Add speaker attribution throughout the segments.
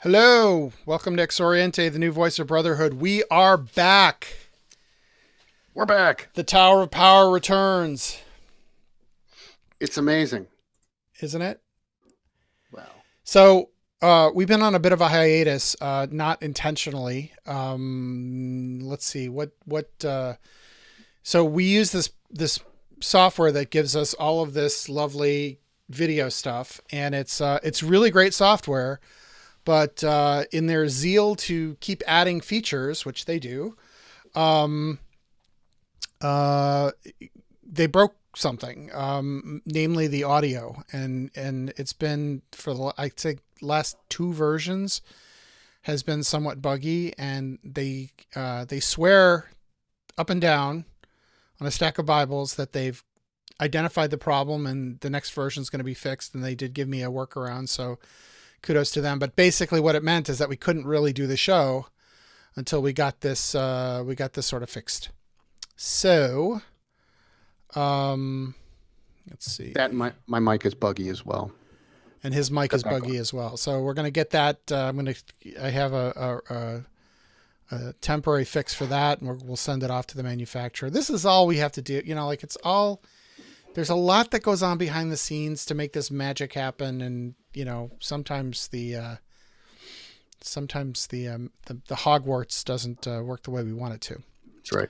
Speaker 1: Hello, welcome to X-Oriente, the new voice of brotherhood. We are back.
Speaker 2: We're back.
Speaker 1: The Tower of Power returns.
Speaker 2: It's amazing.
Speaker 1: Isn't it?
Speaker 2: Wow.
Speaker 1: So, we've been on a bit of a hiatus, not intentionally. Let's see, so we use this software that gives us all of this lovely video stuff, and it's really great software. But in their zeal to keep adding features, which they do, they broke something, namely the audio, and it's been for I'd say last two versions has been somewhat buggy, and they swear up and down on a stack of Bibles that they've identified the problem and the next version is going to be fixed, and they did give me a workaround, so kudos to them. But basically what it meant is that we couldn't really do the show until we got this sort of fixed. So, let's see.
Speaker 2: That my mic is buggy as well.
Speaker 1: And his mic is buggy as well. So we're going to get that. I have a temporary fix for that, and we'll send it off to the manufacturer. This is all we have to do. There's a lot that goes on behind the scenes to make this magic happen. And, sometimes the Hogwarts doesn't work the way we want it to.
Speaker 2: That's right.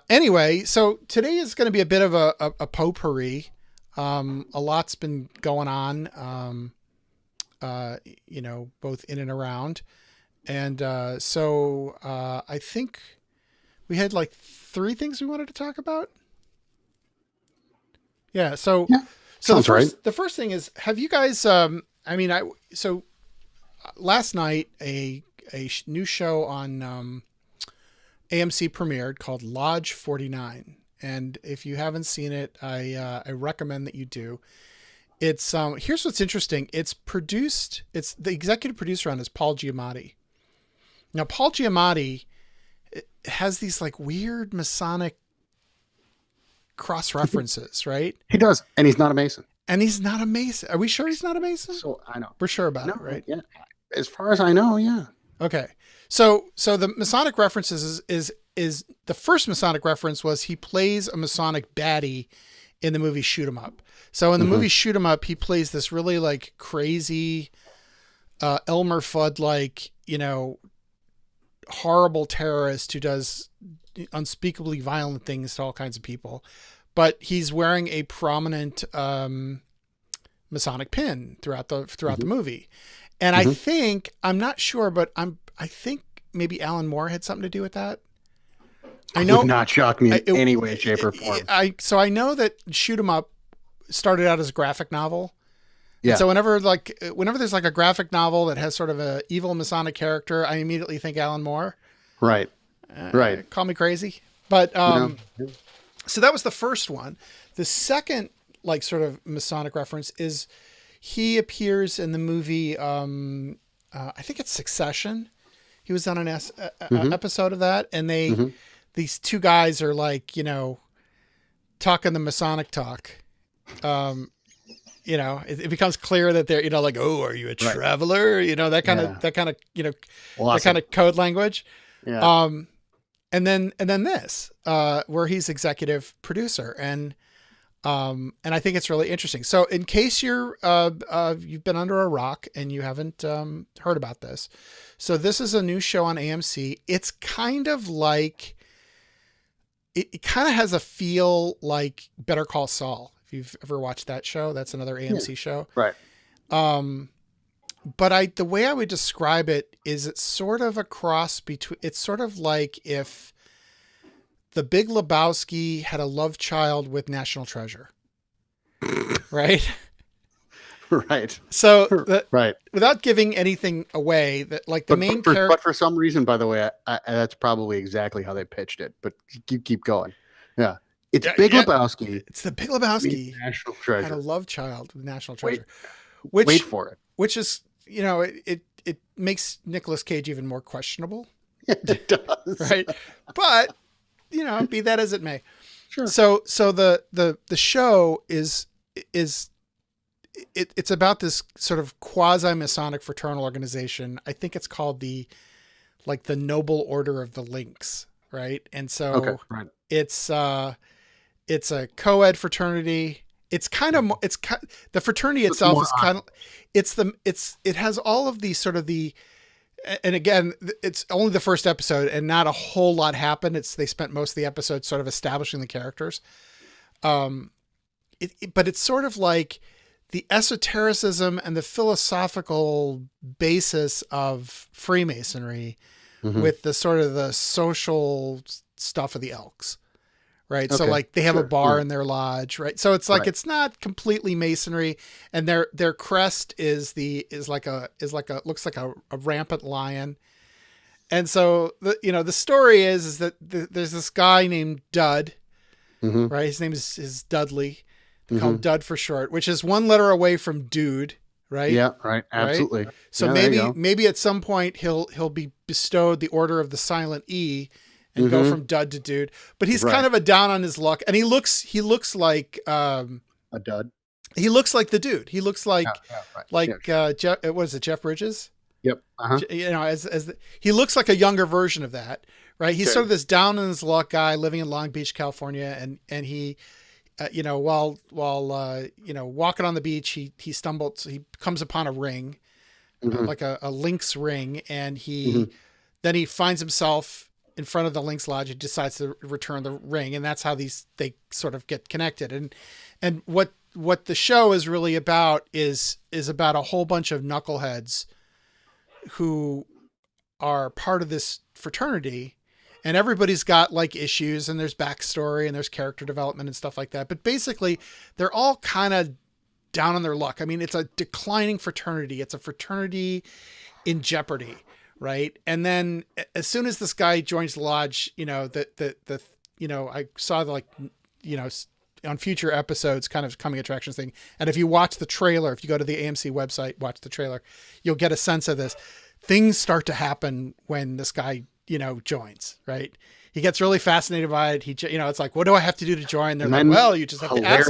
Speaker 1: Anyway, so today is going to be a bit of a potpourri. A lot's been going on, both in and around. And so I think we had like three things we wanted to talk about. Yeah. So the first thing is, have you guys, last night, a new show on AMC premiered called Lodge 49. And if you haven't seen it, I recommend that you do. It's, here's what's interesting. The executive producer on it is Paul Giamatti. Now, Paul Giamatti has these like weird Masonic cross references, right?
Speaker 2: He does. And he's not a Mason.
Speaker 1: Are we sure he's not a Mason?
Speaker 2: So I know.
Speaker 1: We're sure about it, right?
Speaker 2: Yeah. As far as I know, yeah.
Speaker 1: Okay. So the Masonic references is the first Masonic reference was he plays a Masonic baddie in the movie Shoot 'Em Up. So in the movie Shoot 'Em Up, he plays this really like crazy, Elmer Fudd, like, horrible terrorist who does unspeakably violent things to all kinds of people, but he's wearing a prominent Masonic pin throughout the movie. And I think, I'm not sure, but I think maybe Alan Moore had something to do with that. I know,
Speaker 2: would not shock me in any way, shape, or form.
Speaker 1: So I know that Shoot 'Em Up started out as a graphic novel.
Speaker 2: Yeah.
Speaker 1: And so whenever there's like a graphic novel that has sort of a evil Masonic character, I immediately think Alan Moore.
Speaker 2: Right. Right.
Speaker 1: Call me crazy. But, so that was the first one. The second, like, sort of Masonic reference is he appears in the movie, I think it's Succession. He was on an episode of that, and these two guys are like, talking the Masonic talk. It becomes clear that they're, like, oh, are you a traveler? That kind of code language.
Speaker 2: Yeah.
Speaker 1: And then this, where he's executive producer, and I think it's really interesting. So in case you've been under a rock and you haven't heard about this, so this is a new show on AMC. It's kind of like, it kind of has a feel like Better Call Saul. If you've ever watched that show, that's another AMC show.
Speaker 2: Right.
Speaker 1: But the way I would describe it is it's sort of a cross between, it's sort of like if The Big Lebowski had a love child with National Treasure. Right?
Speaker 2: Right.
Speaker 1: So
Speaker 2: right.
Speaker 1: Without giving anything away, that like the main character.
Speaker 2: But for some reason, by the way, that's probably exactly how they pitched it. But keep going. Yeah. It's Big Lebowski.
Speaker 1: It's the Big Lebowski.
Speaker 2: National Treasure.
Speaker 1: Had a love child with National Treasure.
Speaker 2: Wait for it.
Speaker 1: Which is, it makes Nicolas Cage even more questionable.
Speaker 2: It does.
Speaker 1: Right. But, be that as it may.
Speaker 2: Sure.
Speaker 1: So the show is it's about this sort of quasi Masonic fraternal organization. I think it's called the Noble Order of the Lynx, right? And so
Speaker 2: right.
Speaker 1: it's a co-ed fraternity. It's kind of the fraternity itself is kind of it has all of these sort of and again, it's only the first episode and not a whole lot happened. They spent most of the episode sort of establishing the characters. But it's sort of like the esotericism and the philosophical basis of Freemasonry with the sort of the social stuff of the Elks. Right. Okay. So like they have a bar in their lodge, right? So it's like, it's not completely Masonry, and their crest looks like a rampant lion. And so the story is that there's this guy named Dud, right? His name is Dudley. They call him Dud for short, which is one letter away from dude, right?
Speaker 2: Yeah. Right. Absolutely.
Speaker 1: Right? So maybe at some point he'll be bestowed the Order of the Silent E, and go from dud to dude, but he's kind of a down on his luck, and he looks like a
Speaker 2: dud.
Speaker 1: He looks like the dude. He looks like Jeff. What is it, Jeff Bridges?
Speaker 2: Yep.
Speaker 1: He looks like a younger version of that, right? He's sort of this down on his luck guy living in Long Beach, California, and he, while walking on the beach, he comes upon a ring, like a lynx ring, and then he finds himself in front of the Lynx Lodge. He decides to return the ring, and that's how they sort of get connected. And what the show is really about is about a whole bunch of knuckleheads who are part of this fraternity, and everybody's got like issues, and there's backstory and there's character development and stuff like that. But basically they're all kind of down on their luck. I mean, it's a declining fraternity. It's a fraternity in jeopardy. Right. And then as soon as this guy joins the lodge, I saw on future episodes kind of coming attractions thing. And if you watch the trailer, if you go to the AMC website, watch the trailer, you'll get a sense of this. Things start to happen when this guy, joins, right? He gets really fascinated by it. It's like, what do I have to do to join? They're like, well, you just have to ask.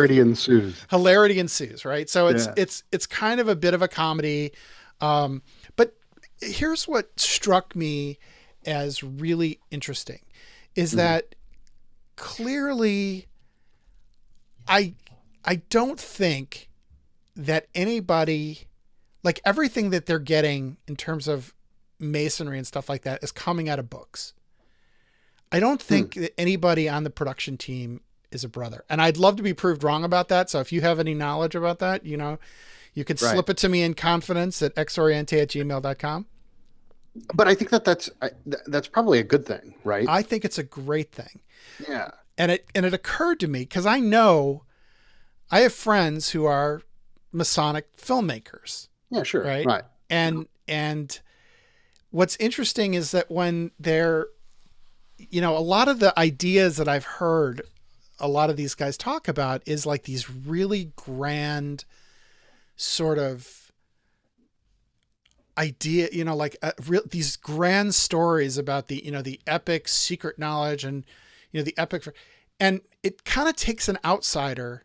Speaker 1: Hilarity ensues. Right. So it's kind of a bit of a comedy. But here's what struck me as really interesting is that clearly I don't think that anybody, like, everything that they're getting in terms of Masonry and stuff like that is coming out of books. I don't think that anybody on the production team is a brother, and I'd love to be proved wrong about that. So if you have any knowledge about that, you could slip it to me in confidence at xoriente@gmail.com.
Speaker 2: But I think that's probably a good thing, right?
Speaker 1: I think it's a great thing.
Speaker 2: Yeah.
Speaker 1: And it occurred to me, because I have friends who are Masonic filmmakers.
Speaker 2: Yeah, sure.
Speaker 1: Right. And what's interesting is that when they're, a lot of the ideas that I've heard a lot of these guys talk about is like these really grand sort of idea, these grand stories about the epic secret knowledge and, the epic, and it kind of takes an outsider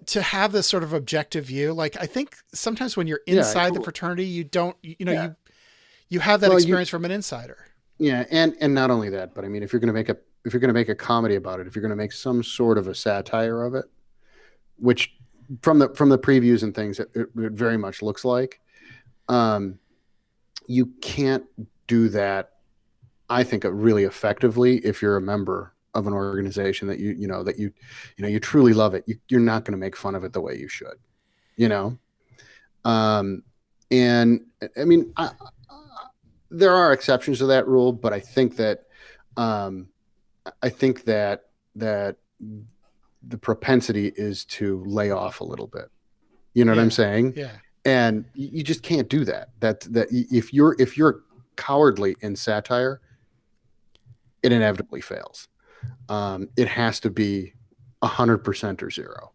Speaker 1: to have this sort of objective view. Like, I think sometimes when you're inside the fraternity, you don't, you have that experience from an insider.
Speaker 2: Yeah. And not only that, but I mean, if you're going to make a comedy about it, if you're going to make some sort of a satire of it, which from the previews and things, it very much looks like, you can't do that, I think, really effectively if you're a member of an organization that you truly love it. You're not going to make fun of it the way you should, and I mean, there are exceptions to that rule, but I think that the propensity is to lay off a little bit. You know what I'm saying?
Speaker 1: Yeah.
Speaker 2: And you just can't do that. That if you're cowardly in satire, it inevitably fails. It has to be 100% or 0.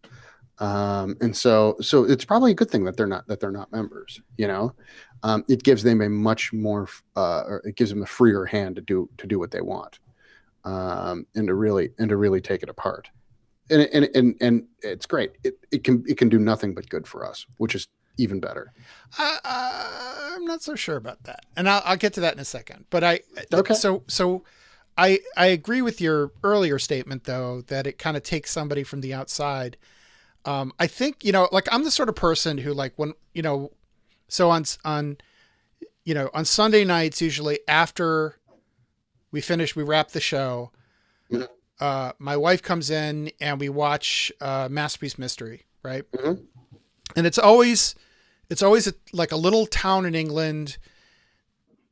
Speaker 2: And so it's probably a good thing that they're not members. It gives them a much more, or it gives them a freer hand to do what they want, and to really take it apart. and it's great. It can do nothing but good for us, which is even better.
Speaker 1: I'm not so sure about that, and I'll get to that in a second. But
Speaker 2: Okay.
Speaker 1: So I agree with your earlier statement, though, that it kind of takes somebody from the outside. I think, like I'm the sort of person who, like, when, so on Sunday nights, usually after we wrap the show, my wife comes in and we watch Masterpiece Mystery, right?
Speaker 2: Mm-hmm.
Speaker 1: And it's always like a little town in England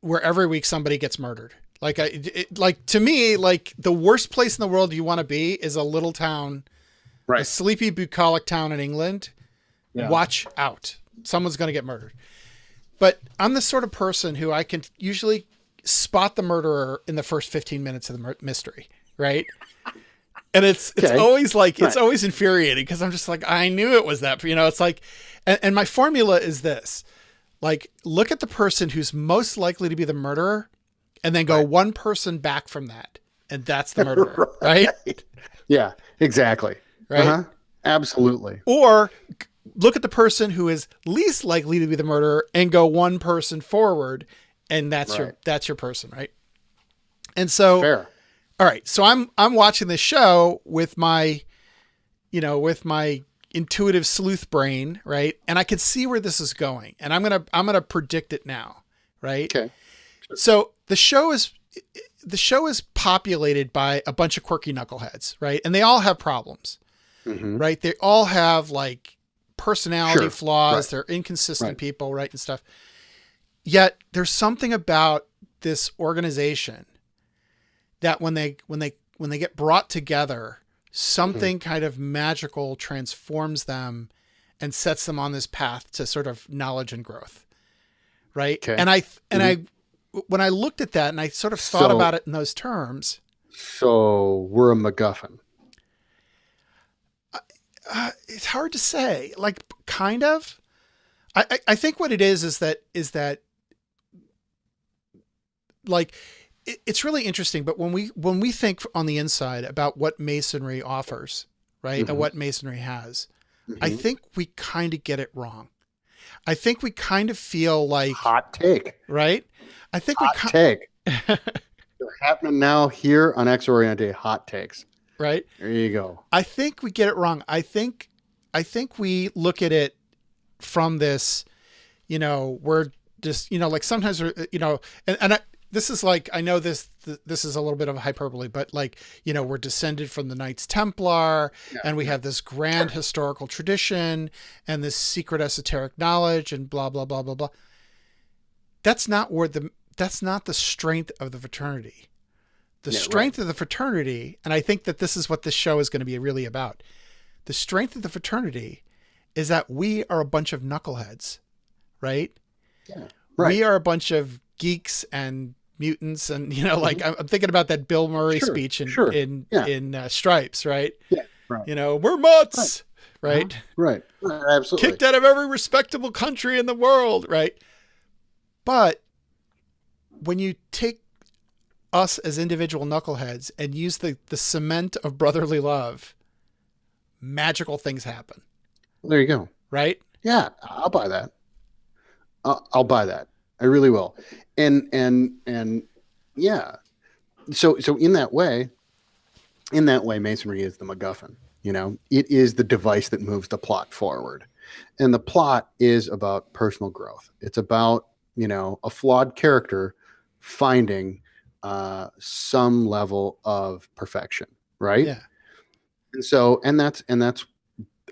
Speaker 1: where every week somebody gets murdered. Like to me, like the worst place in the world you want to be is a little town,
Speaker 2: right?
Speaker 1: A sleepy, bucolic town in England. Yeah. Watch out. Someone's going to get murdered. But I'm the sort of person who I can usually spot the murderer in the first 15 minutes of the mystery. Right. And it's always like, it's always infuriating because I'm just like, I knew it was that, it's like, and my formula is this, like, look at the person who's most likely to be the murderer and then go one person back from that. And that's the murderer. right?
Speaker 2: Yeah, exactly.
Speaker 1: Right.
Speaker 2: Uh-huh. Absolutely.
Speaker 1: Or look at the person who is least likely to be the murderer and go one person forward. And that's your person. Right. And so,
Speaker 2: fair.
Speaker 1: All right. So I'm watching this show with my intuitive sleuth brain. Right. And I can see where this is going, and I'm going to predict it now. Right.
Speaker 2: Okay.
Speaker 1: Sure. So the show is populated by a bunch of quirky knuckleheads. Right. And they all have problems. Mm-hmm. Right. They all have like personality flaws. They're inconsistent people. Right. And stuff. Yet there's something about this organization that when they get brought together, something kind of magical transforms them and sets them on this path to sort of knowledge and growth. Right. Okay. And when I looked at that and I sort of thought about it in those terms.
Speaker 2: So we're a MacGuffin.
Speaker 1: It's hard to say, like, kind of. I think what it is that like, it's really interesting, but when we think on the inside about what Masonry offers, right, and what Masonry has, I think we kind of get it wrong. I think we kind of feel like
Speaker 2: hot take,
Speaker 1: right? I think
Speaker 2: hot take. They're happening now here on X-Oriente. Hot takes,
Speaker 1: right?
Speaker 2: There you go.
Speaker 1: I think we get it wrong. I think we look at it from this, we're just, like sometimes, this is like, I know this is a little bit of a hyperbole, but like, we're descended from the Knights Templar and we have this grand historical tradition and this secret esoteric knowledge and blah, blah, blah, blah, blah. That's not the strength of the fraternity. The strength of the fraternity, and I think that this is what this show is going to be really about. The strength of the fraternity is that we are a bunch of knuckleheads, right?
Speaker 2: Yeah. Right.
Speaker 1: We are a bunch of geeks and mutants, and like I'm thinking about that Bill Murray speech in Stripes, right?
Speaker 2: Yeah, right.
Speaker 1: We're mutts, right?
Speaker 2: Right, absolutely.
Speaker 1: Kicked out of every respectable country in the world, right? But when you take us as individual knuckleheads and use the cement of brotherly love, magical things happen.
Speaker 2: Well, there you go.
Speaker 1: Right?
Speaker 2: Yeah, I'll buy that. I'll buy that. I really will. And yeah. So in that way, Masonry is the MacGuffin. It is the device that moves the plot forward. And the plot is about personal growth. It's about, a flawed character finding some level of perfection, right?
Speaker 1: Yeah.
Speaker 2: And that's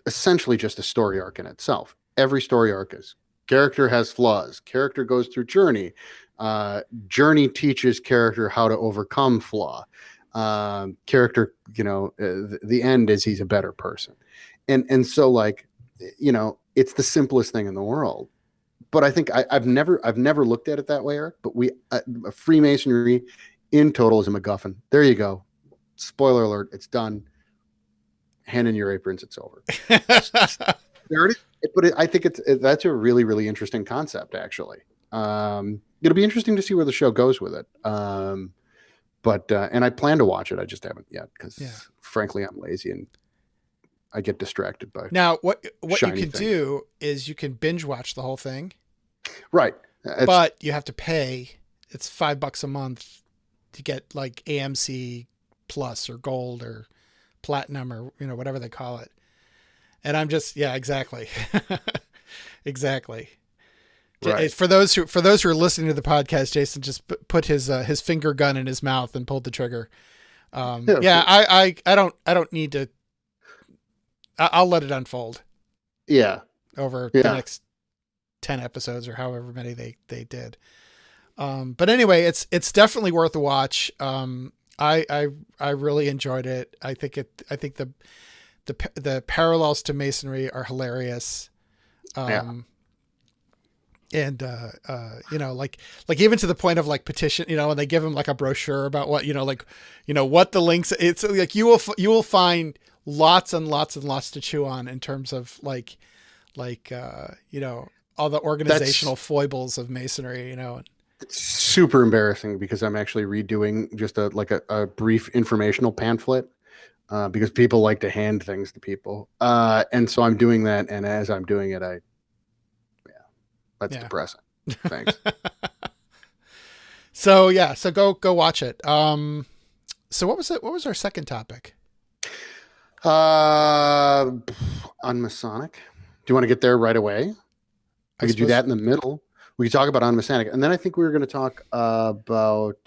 Speaker 2: essentially just a story arc in itself. Every story arc is character has flaws. Character goes through journey. Journey teaches character how to overcome flaw. Character, the end is he's a better person. And so like, it's the simplest thing in the world. But I think I've never looked at it that way, Eric. But Freemasonry in total is a MacGuffin. There you go. Spoiler alert. It's done. Hand in your aprons. It's over. There it is. But I think that's a really, really interesting concept, actually. It'll be interesting to see where the show goes with it. But I plan to watch it. I just haven't yet because, frankly, I'm lazy and I get distracted by
Speaker 1: Now, what you
Speaker 2: shiny
Speaker 1: can
Speaker 2: things.
Speaker 1: do is you can binge watch the whole thing,
Speaker 2: Right.
Speaker 1: but you have to pay. It's $5 a month to get like AMC Plus or Gold or Platinum or whatever they call it. And I'm just exactly, exactly.
Speaker 2: Right.
Speaker 1: For those who are listening to the podcast, Jason just put his finger gun in his mouth and pulled the trigger. I don't need to. I'll let it unfold.
Speaker 2: Yeah.
Speaker 1: Over the next 10 episodes or however many they did. But anyway, it's definitely worth a watch. I really enjoyed it. I think the parallels to Masonry are hilarious. And, like even to the point of like petition, and they give him like a brochure about what, what the links, it's like, you will find lots and lots and lots to chew on in terms of like, all the organizational foibles of Masonry,
Speaker 2: It's super embarrassing because I'm actually redoing just a brief informational pamphlet, because people like to hand things to people. And so I'm doing that. And as I'm doing it, that's depressing. Thanks.
Speaker 1: So go watch it. So what was it? What was our second topic?
Speaker 2: Unmasonic. Do you want to get there right away? I could do that in the middle. We could talk about Unmasonic, and then I think we were going to talk about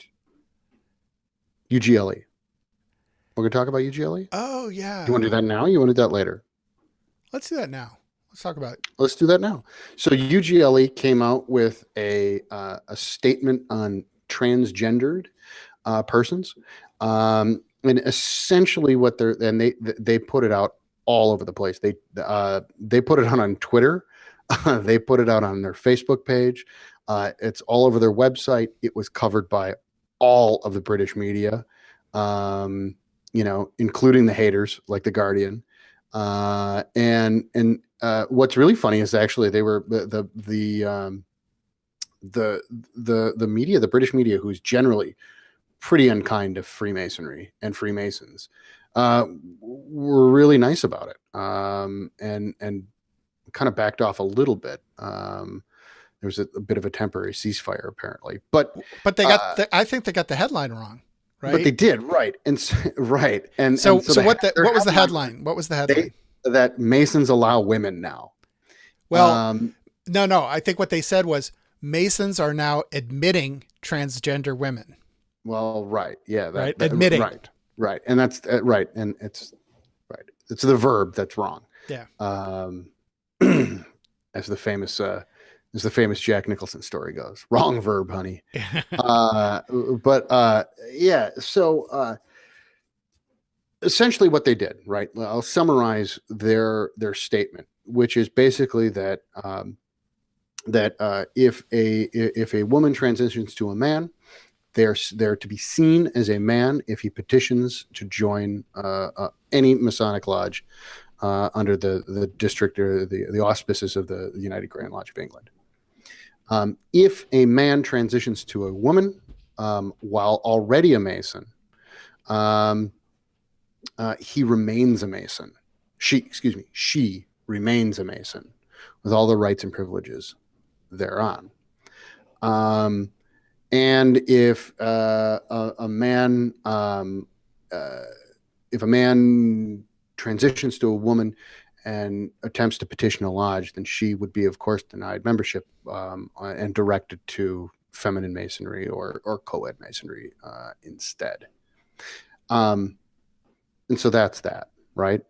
Speaker 2: UGLE. We're going to talk about UGLE.
Speaker 1: Oh yeah.
Speaker 2: Do you want to do that now? Or you want to do that later?
Speaker 1: Let's do that now. Let's talk about it.
Speaker 2: Let's do that now. So UGLE came out with a statement on transgendered persons, and essentially what they put it out all over the place. They put it out on Twitter. They put it out on their Facebook page. It's all over their website. It was covered by all of the British media, including the haters like The Guardian. And what's really funny is actually they were the media, the British media, who's generally pretty unkind to Freemasonry and Freemasons, were really nice about it. And kind of backed off a little bit. There was a bit of a temporary ceasefire apparently, but
Speaker 1: they got I think they got the headline wrong, right?
Speaker 2: But they did, right? And right, and
Speaker 1: so what was the headline? What was the headline?
Speaker 2: That Masons allow women now.
Speaker 1: Well, no. I think what they said was Masons are now admitting transgender women.
Speaker 2: Well, right, yeah,
Speaker 1: admitting,
Speaker 2: right, and that's right, and it's right. It's the verb that's wrong.
Speaker 1: Yeah.
Speaker 2: As the famous Jack Nicholson story goes, wrong verb, honey. So essentially what they did, right? I'll summarize their statement, which is basically that if a woman transitions to a man, they're to be seen as a man if he petitions to join any Masonic lodge under the district or the auspices of the United Grand Lodge of England. If a man transitions to a woman while already a Mason, he remains a Mason. She remains a Mason with all the rights and privileges thereon. And if a man transitions to a woman and attempts to petition a lodge, then she would be, of course, denied membership and directed to feminine Masonry or co-ed Masonry instead. And so that's that, right?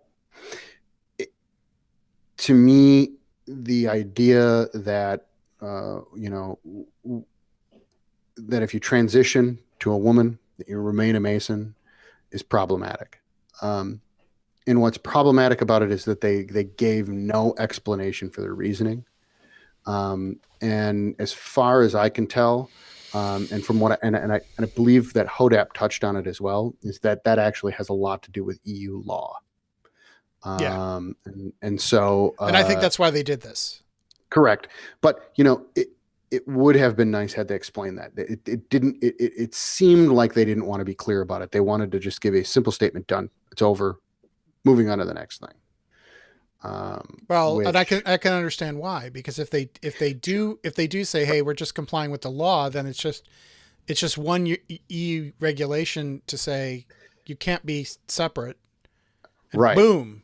Speaker 2: To me, the idea that, that if you transition to a woman, that you remain a Mason is problematic. And what's problematic about it is that they gave no explanation for their reasoning. And as far as I can tell, and from what I believe that Hodap touched on it as well, is that actually has a lot to do with EU law. And so
Speaker 1: I think that's why they did this.
Speaker 2: Correct. But it would have been nice had they explained that. It didn't. It seemed like they didn't want to be clear about it. They wanted to just give a simple statement. Done. It's over. Moving on to the next thing.
Speaker 1: Well, and I can understand why, because if they do say, hey, we're just complying with the law, then it's just one EU regulation to say you can't be separate. And
Speaker 2: right.
Speaker 1: Boom.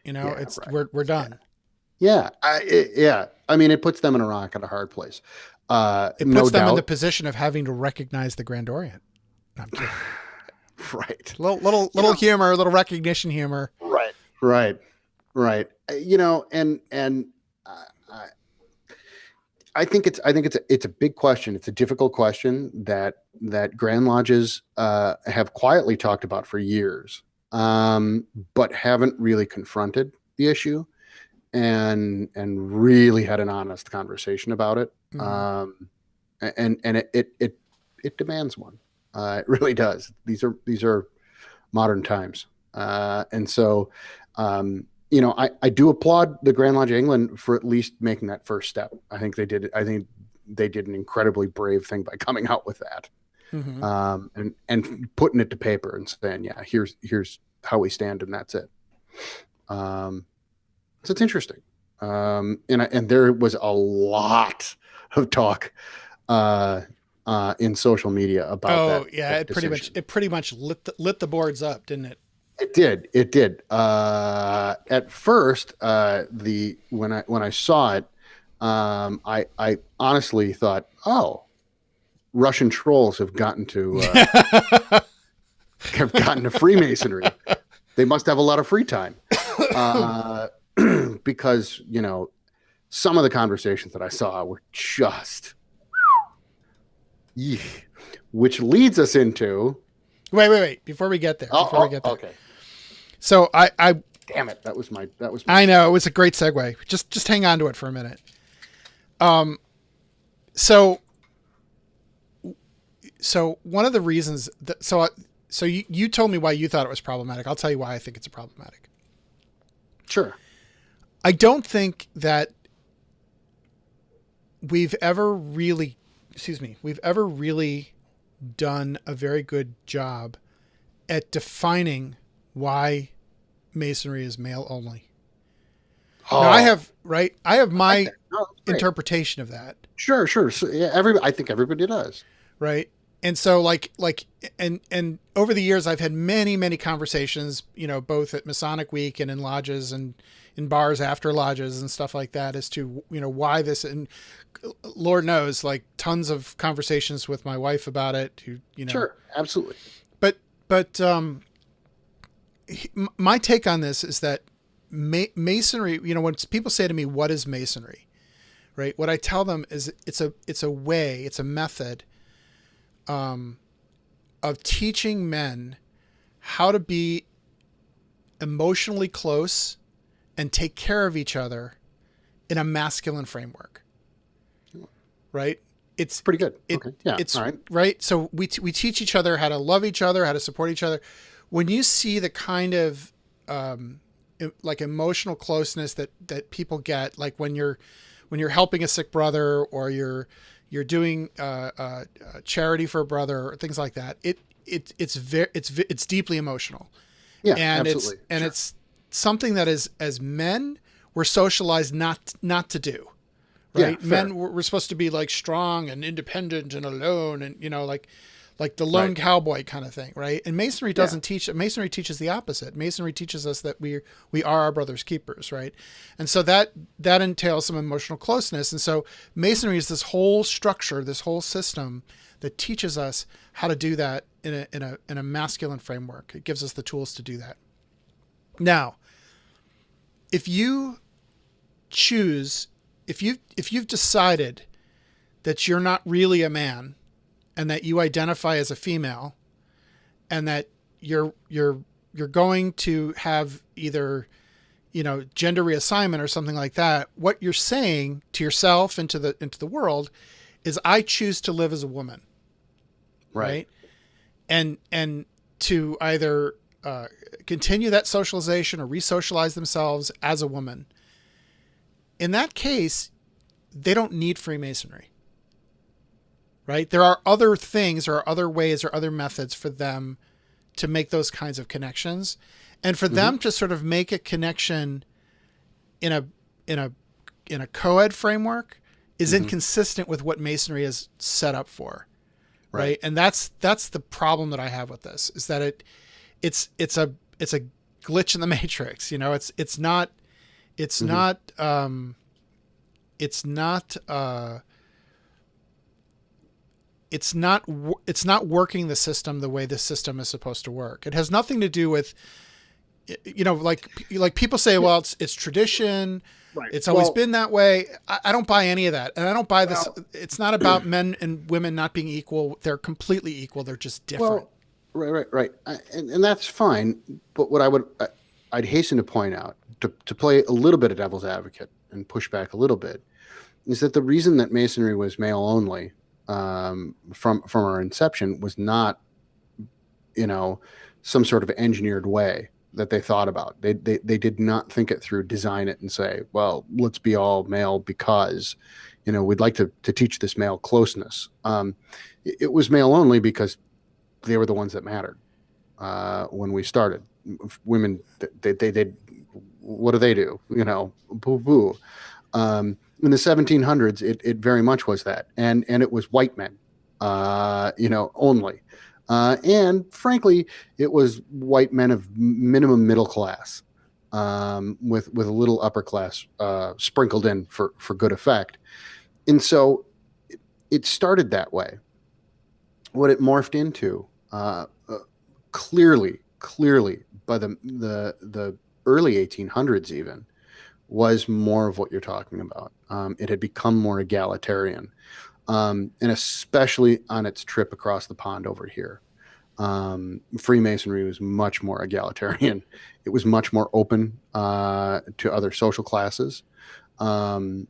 Speaker 2: Yeah,
Speaker 1: it's
Speaker 2: right.
Speaker 1: we're done.
Speaker 2: Yeah. I mean, it puts them in a rock and a hard place.
Speaker 1: It puts them in the position of having to recognize the Grand Orient. No, I'm kidding.
Speaker 2: Right.
Speaker 1: Little humor, little recognition humor.
Speaker 2: Right. And I think it's a big question. It's a difficult question that Grand Lodges have quietly talked about for years, but haven't really confronted the issue and really had an honest conversation about it. Mm-hmm. And it demands one. It really does. These are modern times, and so. I do applaud the Grand Lodge of England for at least making that first step. I think they did an incredibly brave thing by coming out with that, mm-hmm. And putting it to paper and saying, yeah, here's how we stand, and that's it. So it's interesting. And there was a lot of talk in social media about that.
Speaker 1: Oh yeah, it pretty much lit the boards up, didn't it?
Speaker 2: It did. At first, when I saw it, I honestly thought, oh, Russian trolls have gotten to Freemasonry. They must have a lot of free time, because some of the conversations that I saw were just, which leads us into.
Speaker 1: Wait! Before we get there.
Speaker 2: Okay.
Speaker 1: So I
Speaker 2: damn it, that was my.
Speaker 1: I know, it was a great segue. Just hang on to it for a minute. So one of the reasons that so you told me why you thought it was problematic. I'll tell you why I think it's problematic.
Speaker 2: Sure.
Speaker 1: I don't think that we've ever really done a very good job at defining why Masonry is male only. Now, I have my interpretation of that.
Speaker 2: Sure. So, yeah, I think everybody does.
Speaker 1: Right. And so and over the years, I've had many conversations, both at Masonic Week and in lodges and in bars after lodges and stuff like that as to, why this, and Lord knows, like tons of conversations with my wife about it.
Speaker 2: Sure. Absolutely.
Speaker 1: But my take on this is that Masonry, when people say to me, what is Masonry? Right. What I tell them is it's a method of teaching men how to be emotionally close and take care of each other in a masculine framework. Right. It's
Speaker 2: pretty good. Okay. Yeah.
Speaker 1: It's
Speaker 2: all right.
Speaker 1: Right. So we teach each other how to love each other, how to support each other. When you see the kind of like emotional closeness that people get, like when you're helping a sick brother or you're doing charity for a brother or things like that, it's deeply emotional.
Speaker 2: Yeah,
Speaker 1: and
Speaker 2: absolutely.
Speaker 1: It's something that as men we're socialized not to do. Right.
Speaker 2: Yeah,
Speaker 1: men we're supposed to be like strong and independent and alone and like the lone cowboy kind of thing, right? And Masonry doesn't teach. Masonry teaches the opposite. Masonry teaches us that we are our brother's keepers, right? And so that entails some emotional closeness. And so Masonry is this whole structure, this whole system that teaches us how to do that in a masculine framework. It gives us the tools to do that. Now, if you've decided that you're not really a man, and that you identify as a female, and that you're going to have either, gender reassignment or something like that, what you're saying to yourself and to the world is, I choose to live as a woman. Right. And to either continue that socialization or re-socialize themselves as a woman. In that case, they don't need Freemasonry. Right? There are other things or other ways or other methods for them to make those kinds of connections, and for them to sort of make a connection in a in a in a co-ed framework is
Speaker 2: Mm-hmm.
Speaker 1: inconsistent with what Masonry is set up for, right?
Speaker 2: Right.
Speaker 1: And that's the problem that I have with this, is that it's a glitch in the matrix. You know, it's not it's
Speaker 2: Mm-hmm.
Speaker 1: not it's not it's not working the system the way the system is supposed to work. It has nothing to do with, you know, like people say, well, it's tradition.
Speaker 2: Right.
Speaker 1: It's always
Speaker 2: Well,
Speaker 1: been that way. I don't buy any of that. And I don't buy this.
Speaker 2: well,
Speaker 1: It's not about men and women not being equal. They're completely equal. They're just different.
Speaker 2: well, right. And that's fine. But what I'd hasten to point out, to play a little bit of devil's advocate and push back a little bit, is that the reason that Masonry was male only, from our inception, was not, you know, some sort of engineered way that they thought about. They did not think it through, design it, and say, well, let's be all male because, you know, we'd like to teach this male closeness. It was male only because they were the ones that mattered when we started. Women, they what do they do? You know, boo boo. In the 1700s, it very much was that, and it was white men, you know, only. And frankly, it was white men of minimum middle class, with a little upper class sprinkled in for good effect. And so it started that way. What it morphed into, clearly by the early 1800s even, was more of what you're talking about. It had become more egalitarian. And especially on its trip across the pond over here. Freemasonry was much more egalitarian. It was much more open to other social classes. And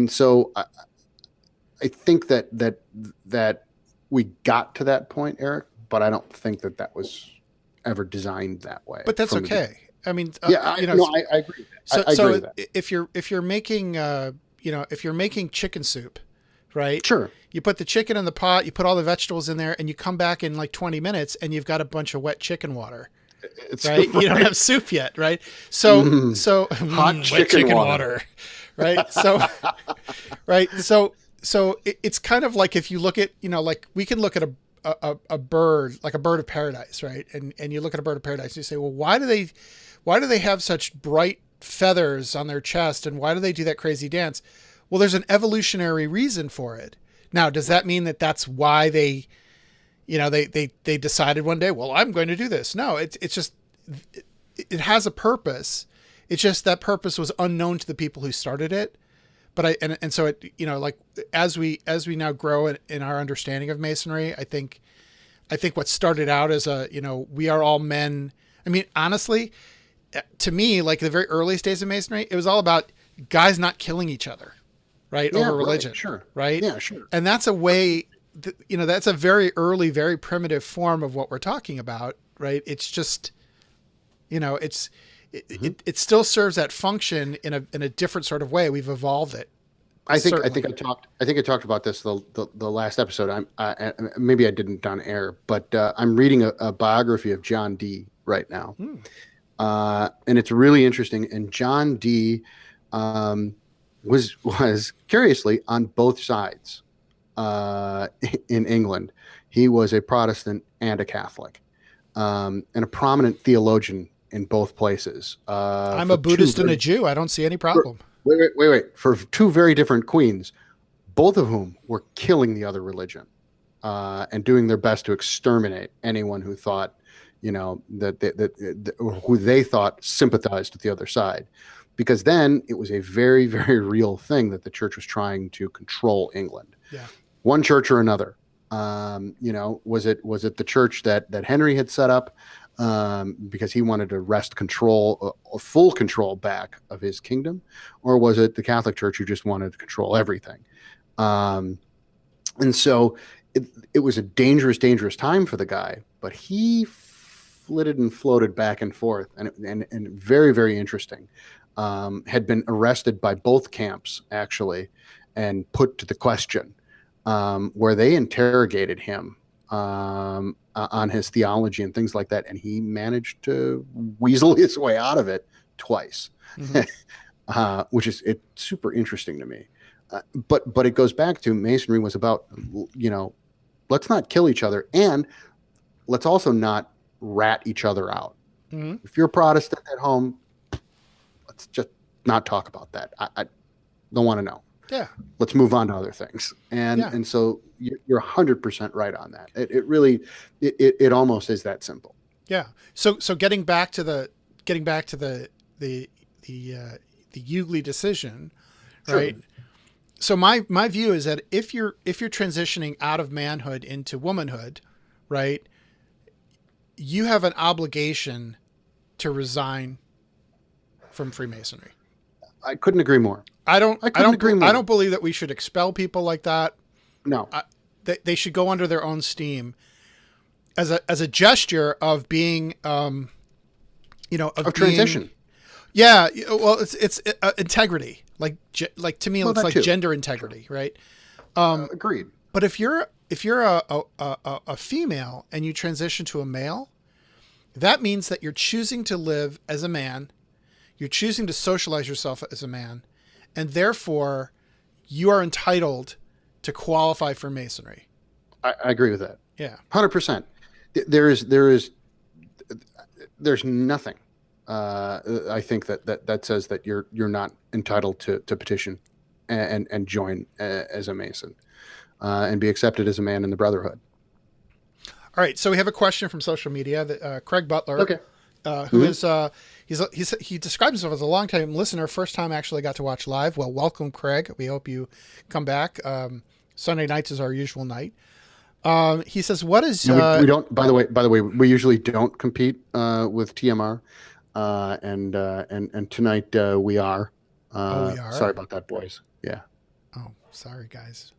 Speaker 2: so I think that we got to that point, Eric, but I don't think that was ever designed that way.
Speaker 1: But that's okay. I mean,
Speaker 2: yeah,
Speaker 1: you know,
Speaker 2: no, I agree.
Speaker 1: so,
Speaker 2: I agree
Speaker 1: so
Speaker 2: with that.
Speaker 1: if you're making, you know, if you're making chicken soup, right?
Speaker 2: Sure.
Speaker 1: You put the chicken in the pot, you put all the vegetables in there, and you come back in like 20 minutes and you've got a bunch of wet chicken water,
Speaker 2: It's
Speaker 1: right? You don't have soup yet, right? So,
Speaker 2: Hot
Speaker 1: wet
Speaker 2: chicken water.
Speaker 1: right? So, right. So it's kind of like, if you look at, you know, like we can look at a bird, like a bird of paradise, right? And you look at a bird of paradise and you say, well, why do they have such bright feathers on their chest, and why do they do that crazy dance? Well, there's an evolutionary reason for it. Now, does that mean that that's why they, you know, they decided one day, well, I'm going to do this? No, it's just, it has a purpose. It's just that purpose was unknown to the people who started it. But and so it, you know, like as we now grow in our understanding of Masonry, I think what started out as a, you know, we are all men. I mean, honestly, to me, like the very earliest days of Masonry, it was all about guys not killing each other, right?
Speaker 2: Yeah,
Speaker 1: Over religion.
Speaker 2: right, sure.
Speaker 1: Right.
Speaker 2: Yeah, sure.
Speaker 1: And that's a way, you know, that's a very early, very primitive form of what we're talking about. Right. It's just, you know, it still serves that function in a different sort of way. We've evolved it.
Speaker 2: I think
Speaker 1: Certainly.
Speaker 2: I talked about this the last episode. Maybe I didn't on air, but I'm reading a biography of John Dee right now, and it's really interesting. And John Dee was curiously on both sides in England. He was a Protestant and a Catholic, and a prominent theologian in both places.
Speaker 1: I'm a Buddhist and a Jew. I don't see any problem.
Speaker 2: Wait. For two very different queens, both of whom were killing the other religion, and doing their best to exterminate anyone who thought, you know, that who they thought sympathized with the other side. Because then it was a very, very real thing that the church was trying to control England.
Speaker 1: Yeah.
Speaker 2: One church or another. You know, was it the church that Henry had set up, because he wanted to wrest control, full control back of his kingdom, or was it the Catholic Church who just wanted to control everything? And so it was a dangerous time for the guy, but he flitted and floated back and forth, and very, very interesting. Had been arrested by both camps actually, and put to the question, where they interrogated him on his theology and things like that, and he managed to weasel his way out of it twice,
Speaker 1: Mm-hmm.
Speaker 2: which is it's super interesting to me. But it goes back to Masonry was about, let's not kill each other, and let's also not rat each other out.
Speaker 1: Mm-hmm.
Speaker 2: If you're a Protestant at home, let's just not talk about that. I don't want to know.
Speaker 1: Yeah.
Speaker 2: Let's move on to other things. And so you're 100% right on that. It really, it almost is that simple.
Speaker 1: Yeah. So getting back to the UGLE decision, right?
Speaker 2: Sure.
Speaker 1: So my view is that if you're transitioning out of manhood into womanhood, right, you have an obligation to resign from Freemasonry.
Speaker 2: I couldn't agree more.
Speaker 1: I don't
Speaker 2: agree more.
Speaker 1: I don't believe that we should expel people like that.
Speaker 2: No.
Speaker 1: They should go under their own steam as a gesture of being, of
Speaker 2: transition.
Speaker 1: Yeah. Well, it's integrity. Like to me,
Speaker 2: Well,
Speaker 1: it's like
Speaker 2: too.
Speaker 1: gender integrity, right?
Speaker 2: Agreed.
Speaker 1: But if you're a female and you transition to a male, that means that you're choosing to live as a man. You're choosing to socialize yourself as a man, and therefore you are entitled to qualify for Masonry.
Speaker 2: I agree with that.
Speaker 1: Yeah.
Speaker 2: 100%. There's nothing. I think that says that you're not entitled to petition and join as a Mason and be accepted as a man in the Brotherhood.
Speaker 1: All right. So we have a question from social media that Craig Butler,
Speaker 2: Okay.
Speaker 1: who is he describes himself as a longtime listener, first time actually got to watch live. Well, welcome, Craig. We hope you come back. Sunday nights is our usual night. He says, "What is
Speaker 2: we don't? By the way, we usually don't compete with TMR, and tonight we are.
Speaker 1: we are?
Speaker 2: Sorry about that, boys. Yeah.
Speaker 1: Oh, sorry, guys.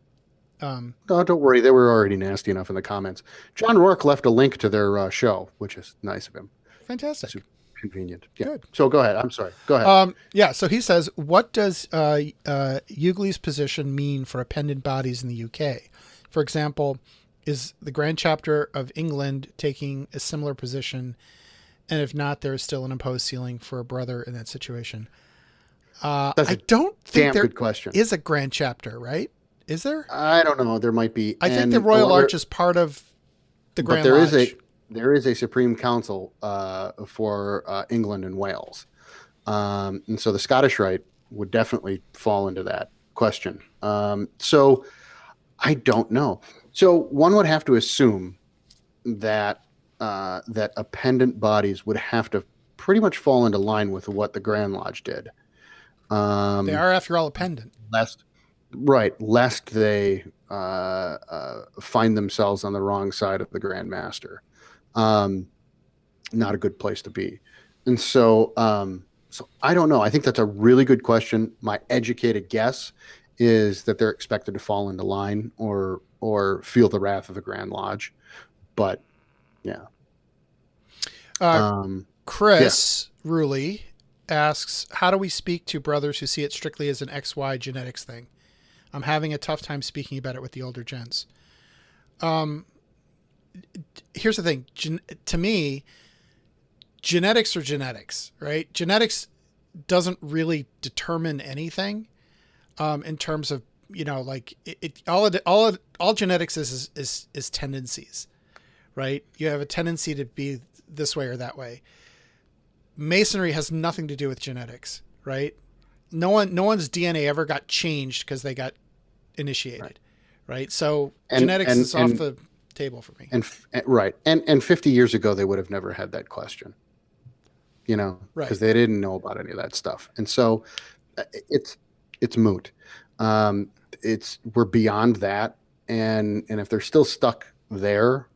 Speaker 2: No, don't worry. They were already nasty enough in the comments. John Rourke left a link to their show, which is nice of him.
Speaker 1: Fantastic.
Speaker 2: Super convenient. Yeah.
Speaker 1: Good.
Speaker 2: So go ahead. I'm sorry. Go ahead.
Speaker 1: Yeah. So he says, what does UGLE's position mean for appendant bodies in the UK? For example, is the Grand Chapter of England taking a similar position? And if not, there is still an imposed ceiling for a brother in that situation. I don't think there
Speaker 2: good question.
Speaker 1: is a Grand Chapter, right? Is there?
Speaker 2: I don't know. There might be.
Speaker 1: I think the Royal Arch is part of the Grand Lodge.
Speaker 2: There is a Supreme Council for England and Wales, and so the Scottish Rite would definitely fall into that question. So I don't know. So one would have to assume that that appendant bodies would have to pretty much fall into line with what the Grand Lodge did.
Speaker 1: They are, after all, appendant.
Speaker 2: Lest they find themselves on the wrong side of the Grand Master. Not a good place to be. And so I don't know. I think that's a really good question. My educated guess is that they're expected to fall into line or feel the wrath of the Grand Lodge. But yeah.
Speaker 1: Chris Ruley asks, how do we speak to brothers who see it strictly as an XY genetics thing? I'm having a tough time speaking about it with the older gents. Here's the thing. To me, genetics are genetics, right? Genetics doesn't really determine anything in terms of, all genetics is tendencies, right? You have a tendency to be this way or that way. Masonry has nothing to do with genetics, right? No one's DNA ever got changed because they got initiated, right? So genetics is off the table for me.
Speaker 2: And 50 years ago they would have never had that question,
Speaker 1: right?
Speaker 2: Because they didn't know about any of that stuff, and so it's moot. We're beyond that, and if they're still stuck there,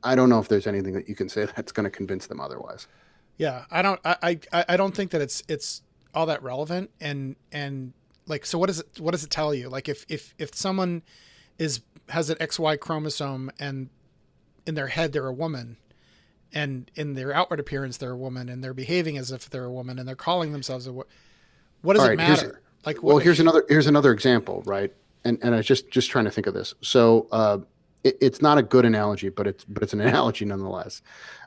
Speaker 2: I don't know if there's anything that you can say that's going to convince them otherwise.
Speaker 1: Yeah, I don't think that it's all that relevant, and like, so what does it tell you? Like, if someone has an XY chromosome and in their head they're a woman, and in their outward appearance they're a woman, and they're behaving as if they're a woman, and they're calling themselves what does it matter?
Speaker 2: Here's another example, right? And I was just trying to think of this. So it's not a good analogy, but it's an analogy nonetheless.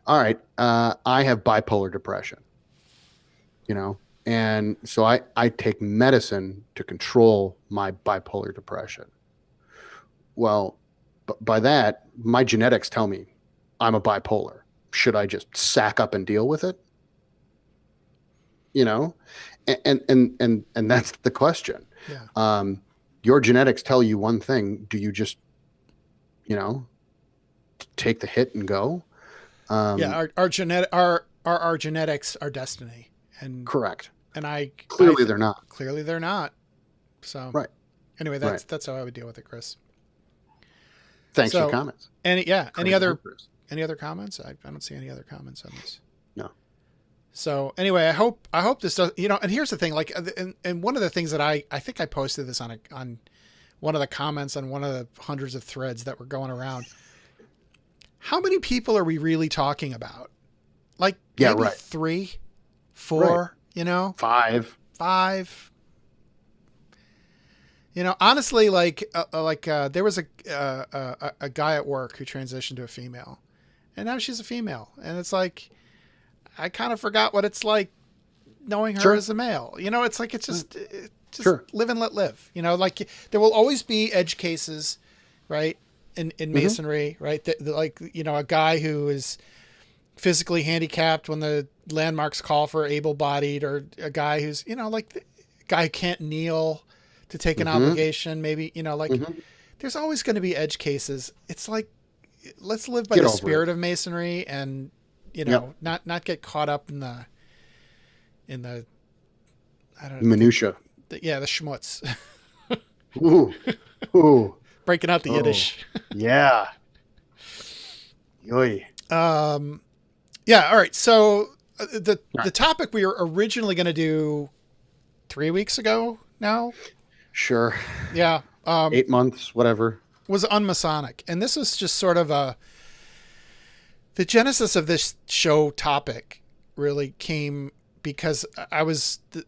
Speaker 2: All right, I have bipolar depression. you know, and so I take medicine to control my bipolar depression. Well, by that, my genetics tell me I'm a bipolar. Should I just sack up and deal with it? You know, and that's the question.
Speaker 1: Yeah.
Speaker 2: Your genetics tell you one thing. Do you just, you know, take the hit and go?
Speaker 1: Yeah. Our genetics, our destiny. And
Speaker 2: Correct.
Speaker 1: And I
Speaker 2: clearly they're not.
Speaker 1: Clearly they're not. So
Speaker 2: Right.
Speaker 1: Anyway, that's how I would deal with it, Chris.
Speaker 2: Thanks for the comments.
Speaker 1: Any other comments? I don't see any other comments on this.
Speaker 2: No.
Speaker 1: So anyway, I hope this does, you know, and here's the thing, like, and one of the things that I think I posted this on one of the comments on one of the hundreds of threads that were going around. How many people are we really talking about? Like, maybe 3, 4, you know,
Speaker 2: 5.
Speaker 1: You know, honestly, there was a guy at work who transitioned to a female, and now she's a female, and it's like, I kind of forgot what it's like knowing her as a male. You know, it's like, it's just live and let live. You know, like, there will always be edge cases, right? In masonry, right? Like, you know, a guy who is physically handicapped when the landmarks call for able-bodied, or a guy who's, you know, like, the guy who can't kneel to take an obligation, maybe, you know, like, there's always going to be edge cases. It's like, let's live by the spirit of masonry, and, you know, not get caught up in the I don't know,
Speaker 2: minutia.
Speaker 1: The schmutz.
Speaker 2: Ooh.
Speaker 1: Breaking out the Yiddish.
Speaker 2: Yeah. Yoy.
Speaker 1: Yeah. All right. So the topic we were originally going to do 3 weeks ago now.
Speaker 2: Sure.
Speaker 1: Yeah.
Speaker 2: 8 months, whatever. Was
Speaker 1: Unmasonic. And this is just sort of the genesis of this show topic really came because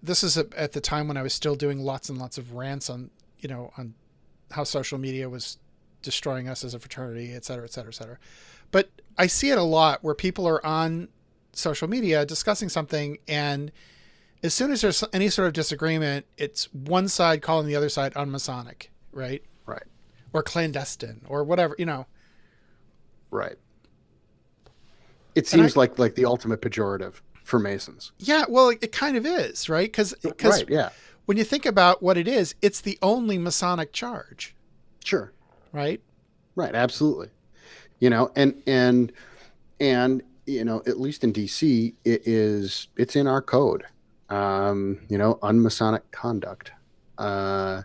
Speaker 1: this is at the time when I was still doing lots and lots of rants on, you know, on how social media was destroying us as a fraternity, et cetera, et cetera, et cetera. But I see it a lot where people are on social media discussing something, and as soon as there's any sort of disagreement, it's one side calling the other side unmasonic, right?
Speaker 2: Right.
Speaker 1: Or clandestine, or whatever, you know.
Speaker 2: Right. It seems like the ultimate pejorative for Masons.
Speaker 1: Yeah, well, it kind of is, right? Because when you think about what it is, it's the only Masonic charge.
Speaker 2: Sure.
Speaker 1: Right?
Speaker 2: Right, absolutely. You know, and you know, at least in DC, it's in our code. You know, unmasonic conduct.
Speaker 1: But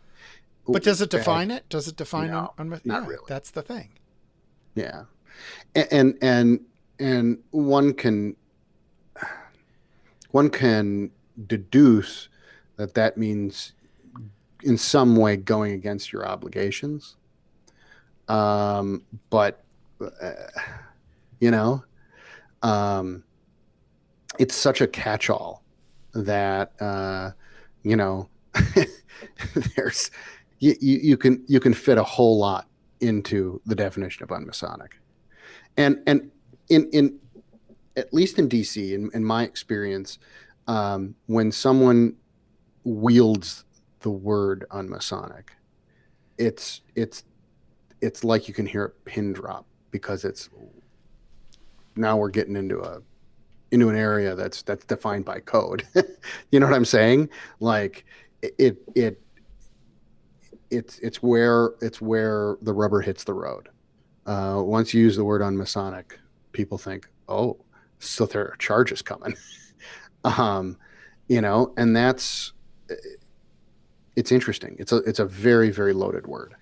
Speaker 1: does it define it? Does it define
Speaker 2: no, not really.
Speaker 1: That's the thing.
Speaker 2: Yeah. And one can deduce that means in some way going against your obligations. But you know, it's such a catch-all that you know, there's you can fit a whole lot into the definition of unmasonic, and in at least in DC, in my experience, when someone wields the word unmasonic, it's like you can hear a pin drop, because it's now we're getting into an area that's defined by code. You know what I'm saying? Like it's where the rubber hits the road. Once you use the word unmasonic, people think, oh, so there are charges coming. You know, and it's interesting. It's a very, very loaded word.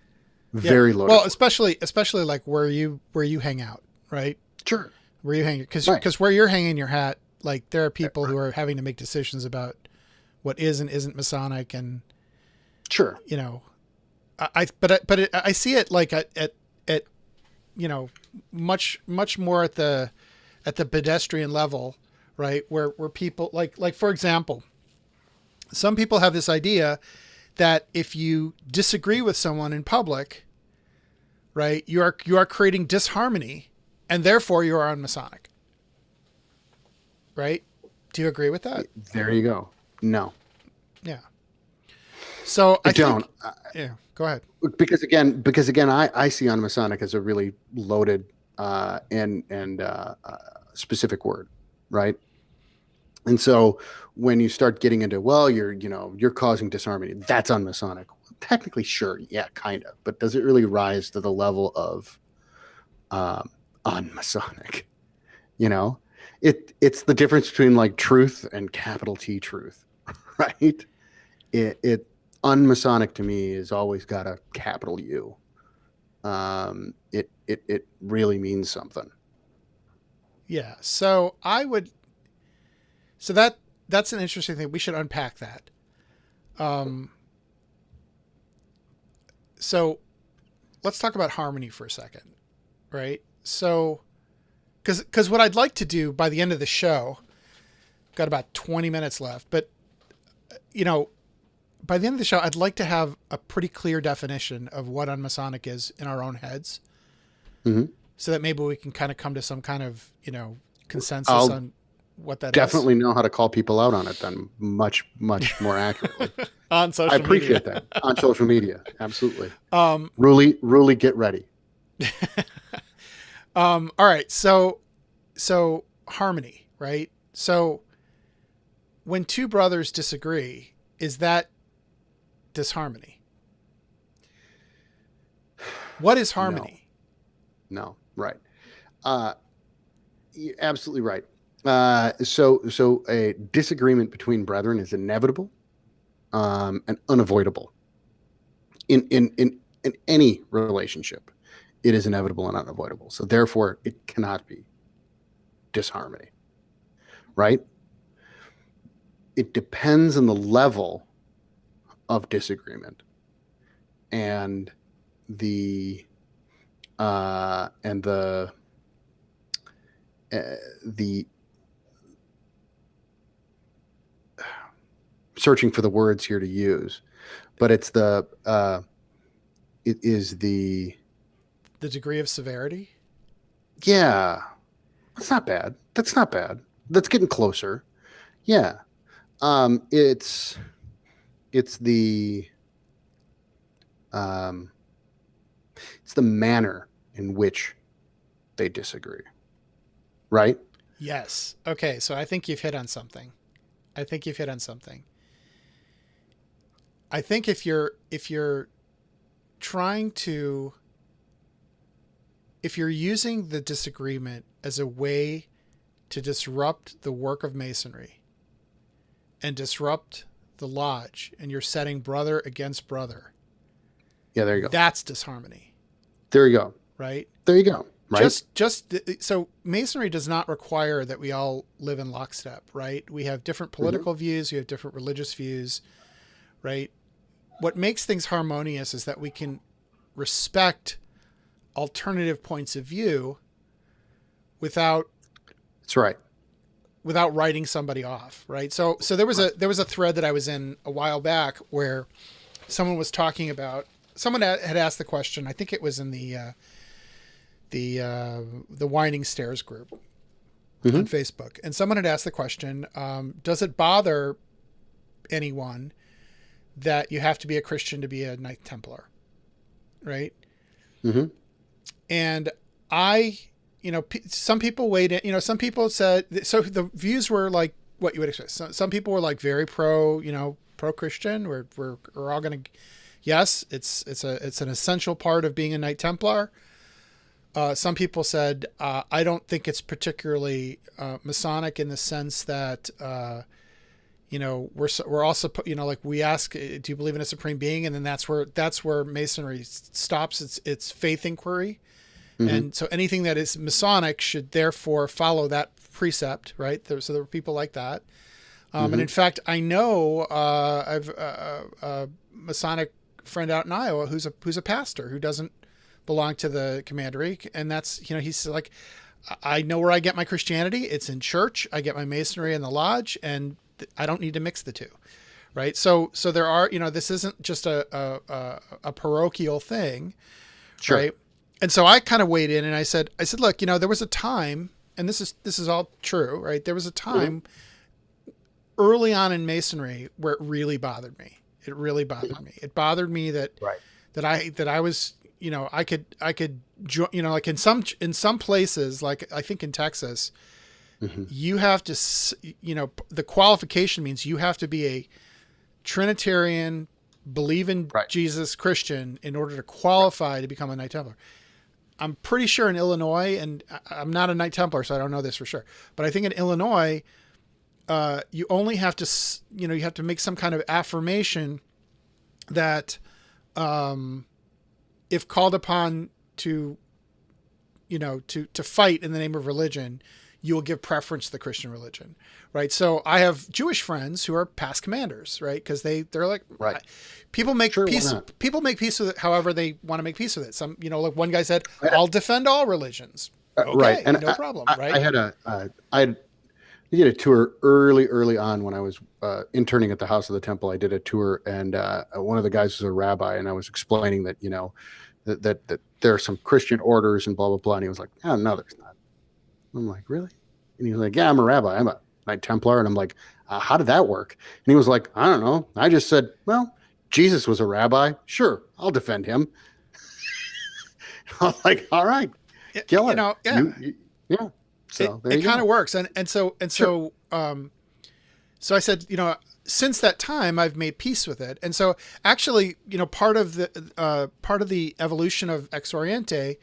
Speaker 2: Very loaded.
Speaker 1: Well, especially like where you hang out, right?
Speaker 2: Sure.
Speaker 1: Where you hang, because where you're hanging your hat, like, there are people who are having to make decisions about what is and isn't Masonic, and
Speaker 2: sure,
Speaker 1: you know, I see it like at you know, much more at the pedestrian level, right? Where people like for example, some people have this idea that if you disagree with someone in public, right, you are creating disharmony, and therefore you are unmasonic, right? Do you agree with that?
Speaker 2: There you go. No,
Speaker 1: Yeah. So
Speaker 2: I don't.
Speaker 1: Yeah. Go ahead.
Speaker 2: Because again, I see Unmasonic as a really loaded and specific word, right? And so when you start getting into, well, you're causing disharmony, that's Unmasonic. Technically, sure, yeah, kind of, but does it really rise to the level of Unmasonic? You know, it's the difference between like truth and capital T truth, right? It Unmasonic to me has always got a capital U. It really means something.
Speaker 1: Yeah. So that's an interesting thing. We should unpack that. So let's talk about harmony for a second, right? So, because what I'd like to do by the end of the show, got about 20 minutes left, but by the end of the show, I'd like to have a pretty clear definition of what Unmasonic is in our own heads, so that maybe we can kind of come to some kind of consensus on what that
Speaker 2: definitely
Speaker 1: is.
Speaker 2: know how to call people out on it then much more accurately.
Speaker 1: On social media.
Speaker 2: I appreciate that. On social media, absolutely. Really get ready.
Speaker 1: All right, so harmony, right? So when two brothers disagree, is that disharmony? What is harmony?
Speaker 2: No, right. You're absolutely right. So a disagreement between brethren is inevitable and unavoidable. In any relationship, it is inevitable and unavoidable. So therefore, it cannot be disharmony, right? It depends on the level of disagreement and the searching for the words here to use, but it is the
Speaker 1: degree of severity.
Speaker 2: Yeah, that's not bad. That's getting closer. Yeah. It's the manner in which they disagree, right?
Speaker 1: Yes. Okay. So I think you've hit on something. I think if you're using the disagreement as a way to disrupt the work of Masonry and disrupt the lodge, and you're setting brother against brother.
Speaker 2: Yeah, there you go.
Speaker 1: That's disharmony.
Speaker 2: There you go.
Speaker 1: Right?
Speaker 2: There you go. Right?
Speaker 1: So Masonry does not require that we all live in lockstep, right? We have different political views, we have different religious views, right? What makes things harmonious is that we can respect alternative points of view without
Speaker 2: That's right.
Speaker 1: without writing somebody off, right? So there was a thread that I was in a while back where someone was talking about, someone had asked the question, I think it was in the Winding Stairs group on Facebook, and someone had asked the question, does it bother anyone that you have to be a Christian to be a Knight Templar, right? And some people weighed in, some people said, so the views were like what you would expect. Some people were like very pro Christian. We're all going to, yes, it's an essential part of being a Knight Templar. Some people said, I don't think it's particularly Masonic in the sense that, we're also, like we ask, do you believe in a supreme being? And then that's where Masonry stops its faith inquiry. And so anything that is Masonic should therefore follow that precept, right? So there were people like that. And in fact, I know I've a Masonic friend out in Iowa who's a pastor who doesn't belong to the commandery, and that's he's like, I know where I get my Christianity. It's in church. I get my Masonry in the lodge, and I don't need to mix the two, right? So there are this isn't just a parochial thing,
Speaker 2: Sure.
Speaker 1: right? And so I kind of weighed in and I said, look, there was a time, and this is all true, right? There was a time early on in Masonry where it really bothered me. It really bothered me. It bothered me that
Speaker 2: Right.
Speaker 1: that I was, I could like in some places, like I think in Texas, you have to, the qualification means you have to be a Trinitarian, believe in
Speaker 2: Right.
Speaker 1: Jesus Christian in order to qualify to become a Knight Templar. I'm pretty sure in Illinois, and I'm not a Knight Templar, so I don't know this for sure, but I think in Illinois, you only have to, you have to make some kind of affirmation that, if called upon to, to fight in the name of religion, you will give preference to the Christian religion. Right. So I have Jewish friends who are past commanders, right? Because they're like,
Speaker 2: Right.
Speaker 1: People make
Speaker 2: Sure,
Speaker 1: peace.
Speaker 2: why not?
Speaker 1: People make peace with it however they want to make peace with it. Some, like one guy said, I'll defend all religions. Okay,
Speaker 2: Right. And
Speaker 1: no problem. Right.
Speaker 2: I had I did a tour early on when I was interning at the House of the Temple. I did a tour, and one of the guys was a rabbi, and I was explaining that, that there are some Christian orders and blah, blah, blah. And he was like, oh, no, there's not. I'm like, really? And he was like, yeah, I'm a rabbi. I'm a Knight Templar. And I'm like, how did that work? And he was like, I don't know. I just said, well, Jesus was a rabbi. Sure, I'll defend him. I was like, all right, kill it.
Speaker 1: Yeah.
Speaker 2: Yeah. So
Speaker 1: it kind of works. So I said, since that time I've made peace with it. And so actually, part of the evolution of X-Oriente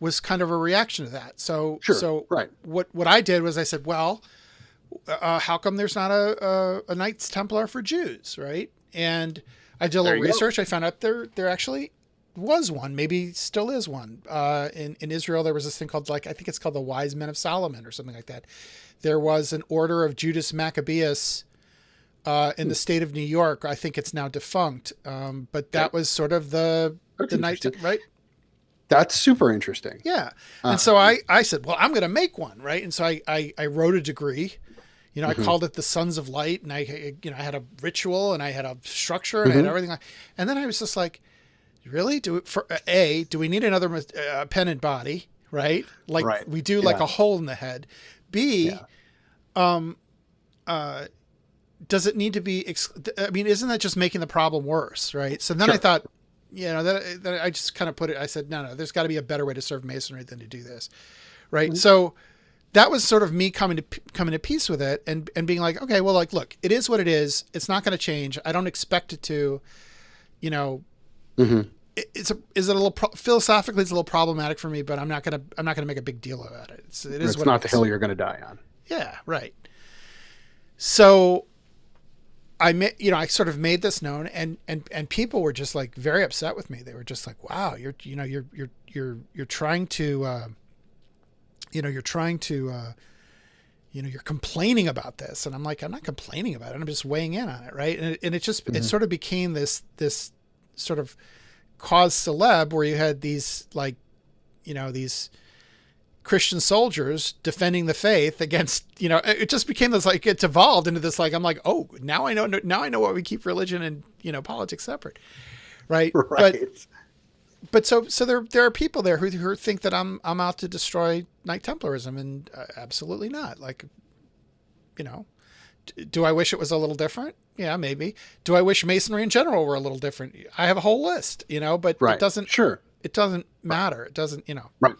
Speaker 1: was kind of a reaction to that. So,
Speaker 2: right.
Speaker 1: What I did was I said, well, how come there's not a Knights Templar for Jews? Right. And I did a little research. I found out there actually was one, maybe still is one. In Israel, there was this thing called, I think it's called the Wise Men of Solomon or something like that. There was an order of Judas Maccabeus in the state of New York. I think it's now defunct. But that was sort of the Knight, right?
Speaker 2: That's super interesting.
Speaker 1: Yeah. And so I said, well, I'm going to make one. Right. And so I wrote a degree. I called it the Sons of Light, and I had a ritual, and I had a structure, and I had everything. And then I was just like, really? Do we need another pennant body, right? Like we do, like a hole in the head. B, does it need to be? Isn't that just making the problem worse, right? So then I thought, that I just kind of put it. I said, no, there's got to be a better way to serve Masonry than to do this, right? So that was sort of me coming to peace with it, and being like, okay, well, look, it is what it is. It's not going to change. I don't expect it to, is it a little philosophically, it's a little problematic for me, but I'm not gonna make a big deal about it. It's
Speaker 2: not the hill you're going to die on.
Speaker 1: Yeah, right. So I sort of made this known, and people were just like very upset with me. They were just like, wow, you're trying to you're complaining about this. And I'm like, I'm not complaining about it. I'm just weighing in on it. Right. And it just, it sort of became this sort of cause celeb where you had these, these Christian soldiers defending the faith against, it just became this, it evolved into this, I'm like, oh, now I know why we keep religion and, politics separate. Right. But so there are people there who think that I'm out to destroy Knight Templarism, and absolutely not. Do I wish it was a little different? Yeah, maybe. Do I wish Masonry in general were a little different? I have a whole list, but it doesn't. Sure. It doesn't matter. It doesn't.
Speaker 2: Right.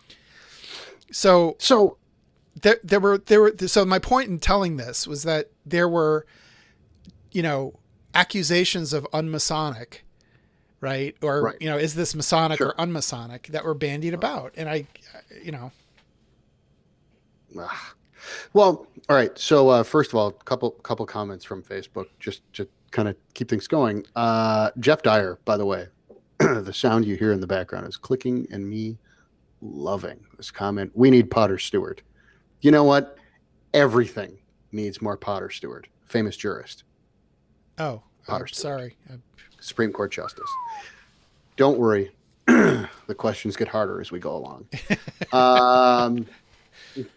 Speaker 1: So there were. So my point in telling this was that there were, accusations of unmasonic. Right. Or, is this Masonic or unmasonic that were bandied about? And
Speaker 2: Well, all right. So first of all, a couple comments from Facebook, just to kind of keep things going. Jeff Dyer, by the way, the sound you hear in the background is clicking and me loving this comment. We need Potter Stewart. You know what? Everything needs more Potter Stewart, famous jurist.
Speaker 1: Oh,
Speaker 2: Potter
Speaker 1: sorry.
Speaker 2: Supreme Court Justice. Don't worry. The questions get harder as we go along.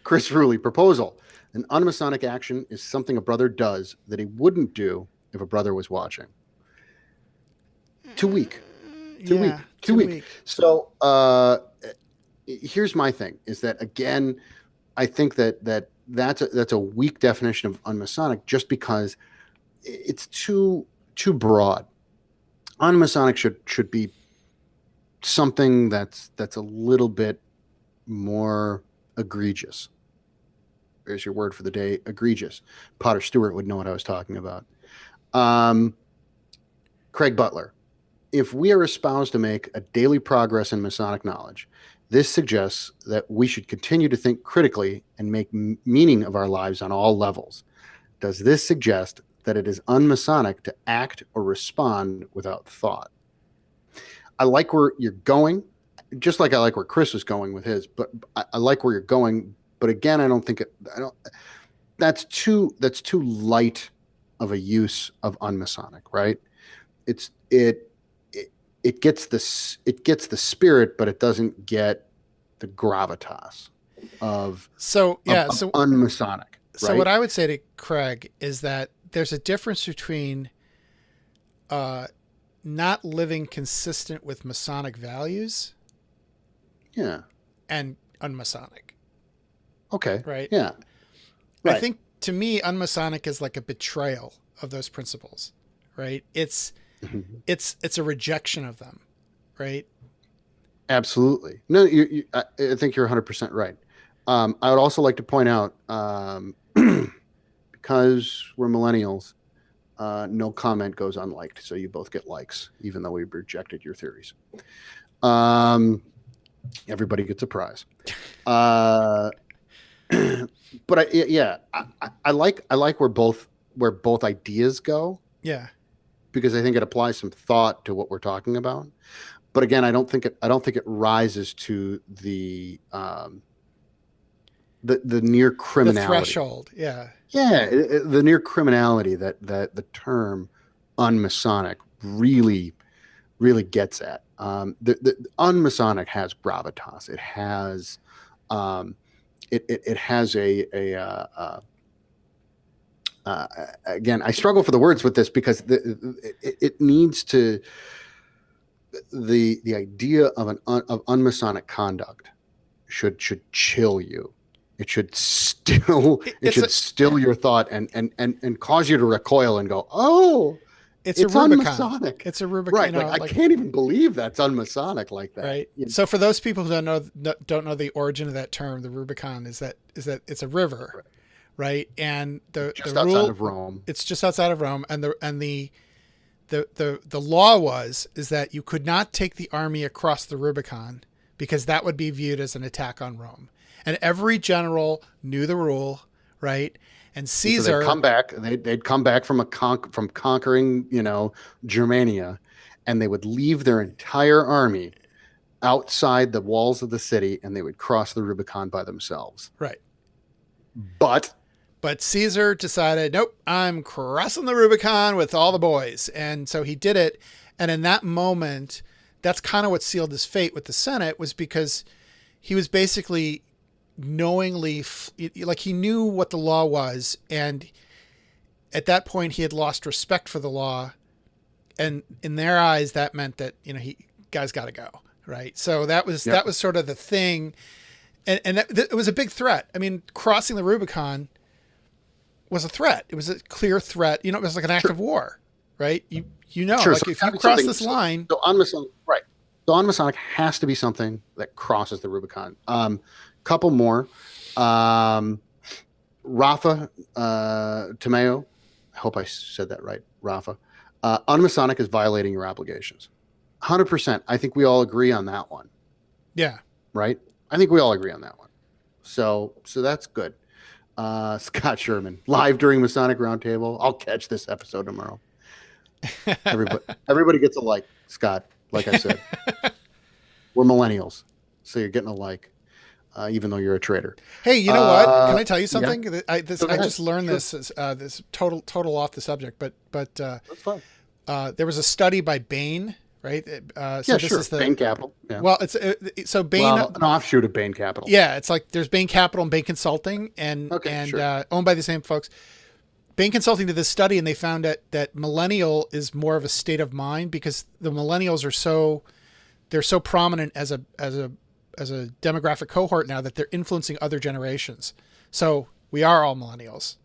Speaker 2: Chris Ruley, proposal. An unmasonic action is something a brother does that he wouldn't do if a brother was watching. Too weak. Too weak. So here's my thing, is that, again, I think that that's a weak definition of unmasonic, just because it's too broad. Unmasonic should be something that's a little bit more egregious. There's your word for the day, egregious. Potter Stewart would know what I was talking about. Craig Butler, if we are espoused to make a daily progress in Masonic knowledge, this suggests that we should continue to think critically and make meaning of our lives on all levels. Does this suggest that it is unmasonic to act or respond without thought? I like where you're going, just like I like where Chris was going with his, but I like where you're going. But again, that's too light of a use of unmasonic, right? It gets the spirit, but it doesn't get the gravitas of unmasonic. Right?
Speaker 1: So what I would say to Craig is that there's a difference between not living consistent with Masonic values, and unmasonic.
Speaker 2: Okay.
Speaker 1: Right.
Speaker 2: Yeah. Right.
Speaker 1: I think to me, unmasonic is like a betrayal of those principles. Right. It's a rejection of them. Right.
Speaker 2: Absolutely. No, I think you're 100% right. I would also like to point out, because we're millennials, no comment goes unliked. So you both get likes, even though we've rejected your theories. Everybody gets a prize. But I like where both ideas go.
Speaker 1: Yeah.
Speaker 2: Because I think it applies some thought to what we're talking about. But again, I don't think it rises to the near criminality.
Speaker 1: The threshold. Yeah.
Speaker 2: Yeah. The near criminality that the term unmasonic really gets at. The unmasonic has gravitas. It has, it has again, I struggle for the words with this because it needs to, the idea of unmasonic conduct should chill you. It should still your thought and cause you to recoil and go, oh, it's a Rubicon. Unmasonic.
Speaker 1: It's a Rubicon.
Speaker 2: Right. I can't even believe that's unmasonic like that.
Speaker 1: Right. So for those people who don't know the origin of that term, the Rubicon is that it's a river, right? And
Speaker 2: just outside of Rome.
Speaker 1: It's just outside of Rome, and the law is that you could not take the army across the Rubicon because that would be viewed as an attack on Rome. And every general knew the rule, right? And Caesar,
Speaker 2: so they'd come back. They'd come back from conquering, Germania, and they would leave their entire army outside the walls of the city, and they would cross the Rubicon by themselves.
Speaker 1: Right.
Speaker 2: But
Speaker 1: Caesar decided, nope, I'm crossing the Rubicon with all the boys, and so he did it. And in that moment, that's kind of what sealed his fate with the Senate, was because he was basically knowingly, like, he knew what the law was, and at that point he had lost respect for the law, and in their eyes that meant that guy's got to go, right? So that was sort of the thing, and it was a big threat. I mean, crossing the Rubicon was a threat. It was a clear threat. It was like an act of war, right? Like,
Speaker 2: so
Speaker 1: if you cross this line,
Speaker 2: so unmasonic, right? So unmasonic has to be something that crosses the Rubicon. Couple more. Rafa Tomeo, I hope I said that right. Rafa. Unmasonic is violating your obligations. 100%. I think we all agree on that one.
Speaker 1: Yeah.
Speaker 2: Right? I think we all agree on that one. So that's good. Scott Sherman, live during Masonic Roundtable. I'll catch this episode tomorrow. Everybody gets a like, Scott, like I said. We're millennials, so you're getting a like. Even though you're a traitor.
Speaker 1: Hey, you know what? Can I tell you something?
Speaker 2: Yeah.
Speaker 1: I just learned this. This total off the subject, but
Speaker 2: that's fine.
Speaker 1: There was a study by Bain, right?
Speaker 2: This is the Bain Capital. Yeah.
Speaker 1: Well, it's so Bain,
Speaker 2: an offshoot of Bain Capital.
Speaker 1: Yeah, it's like there's Bain Capital and Bain Consulting, and owned by the same folks. Bain Consulting did this study, and they found that millennial is more of a state of mind because the millennials are so prominent as a demographic cohort now that they're influencing other generations. So We are all millennials,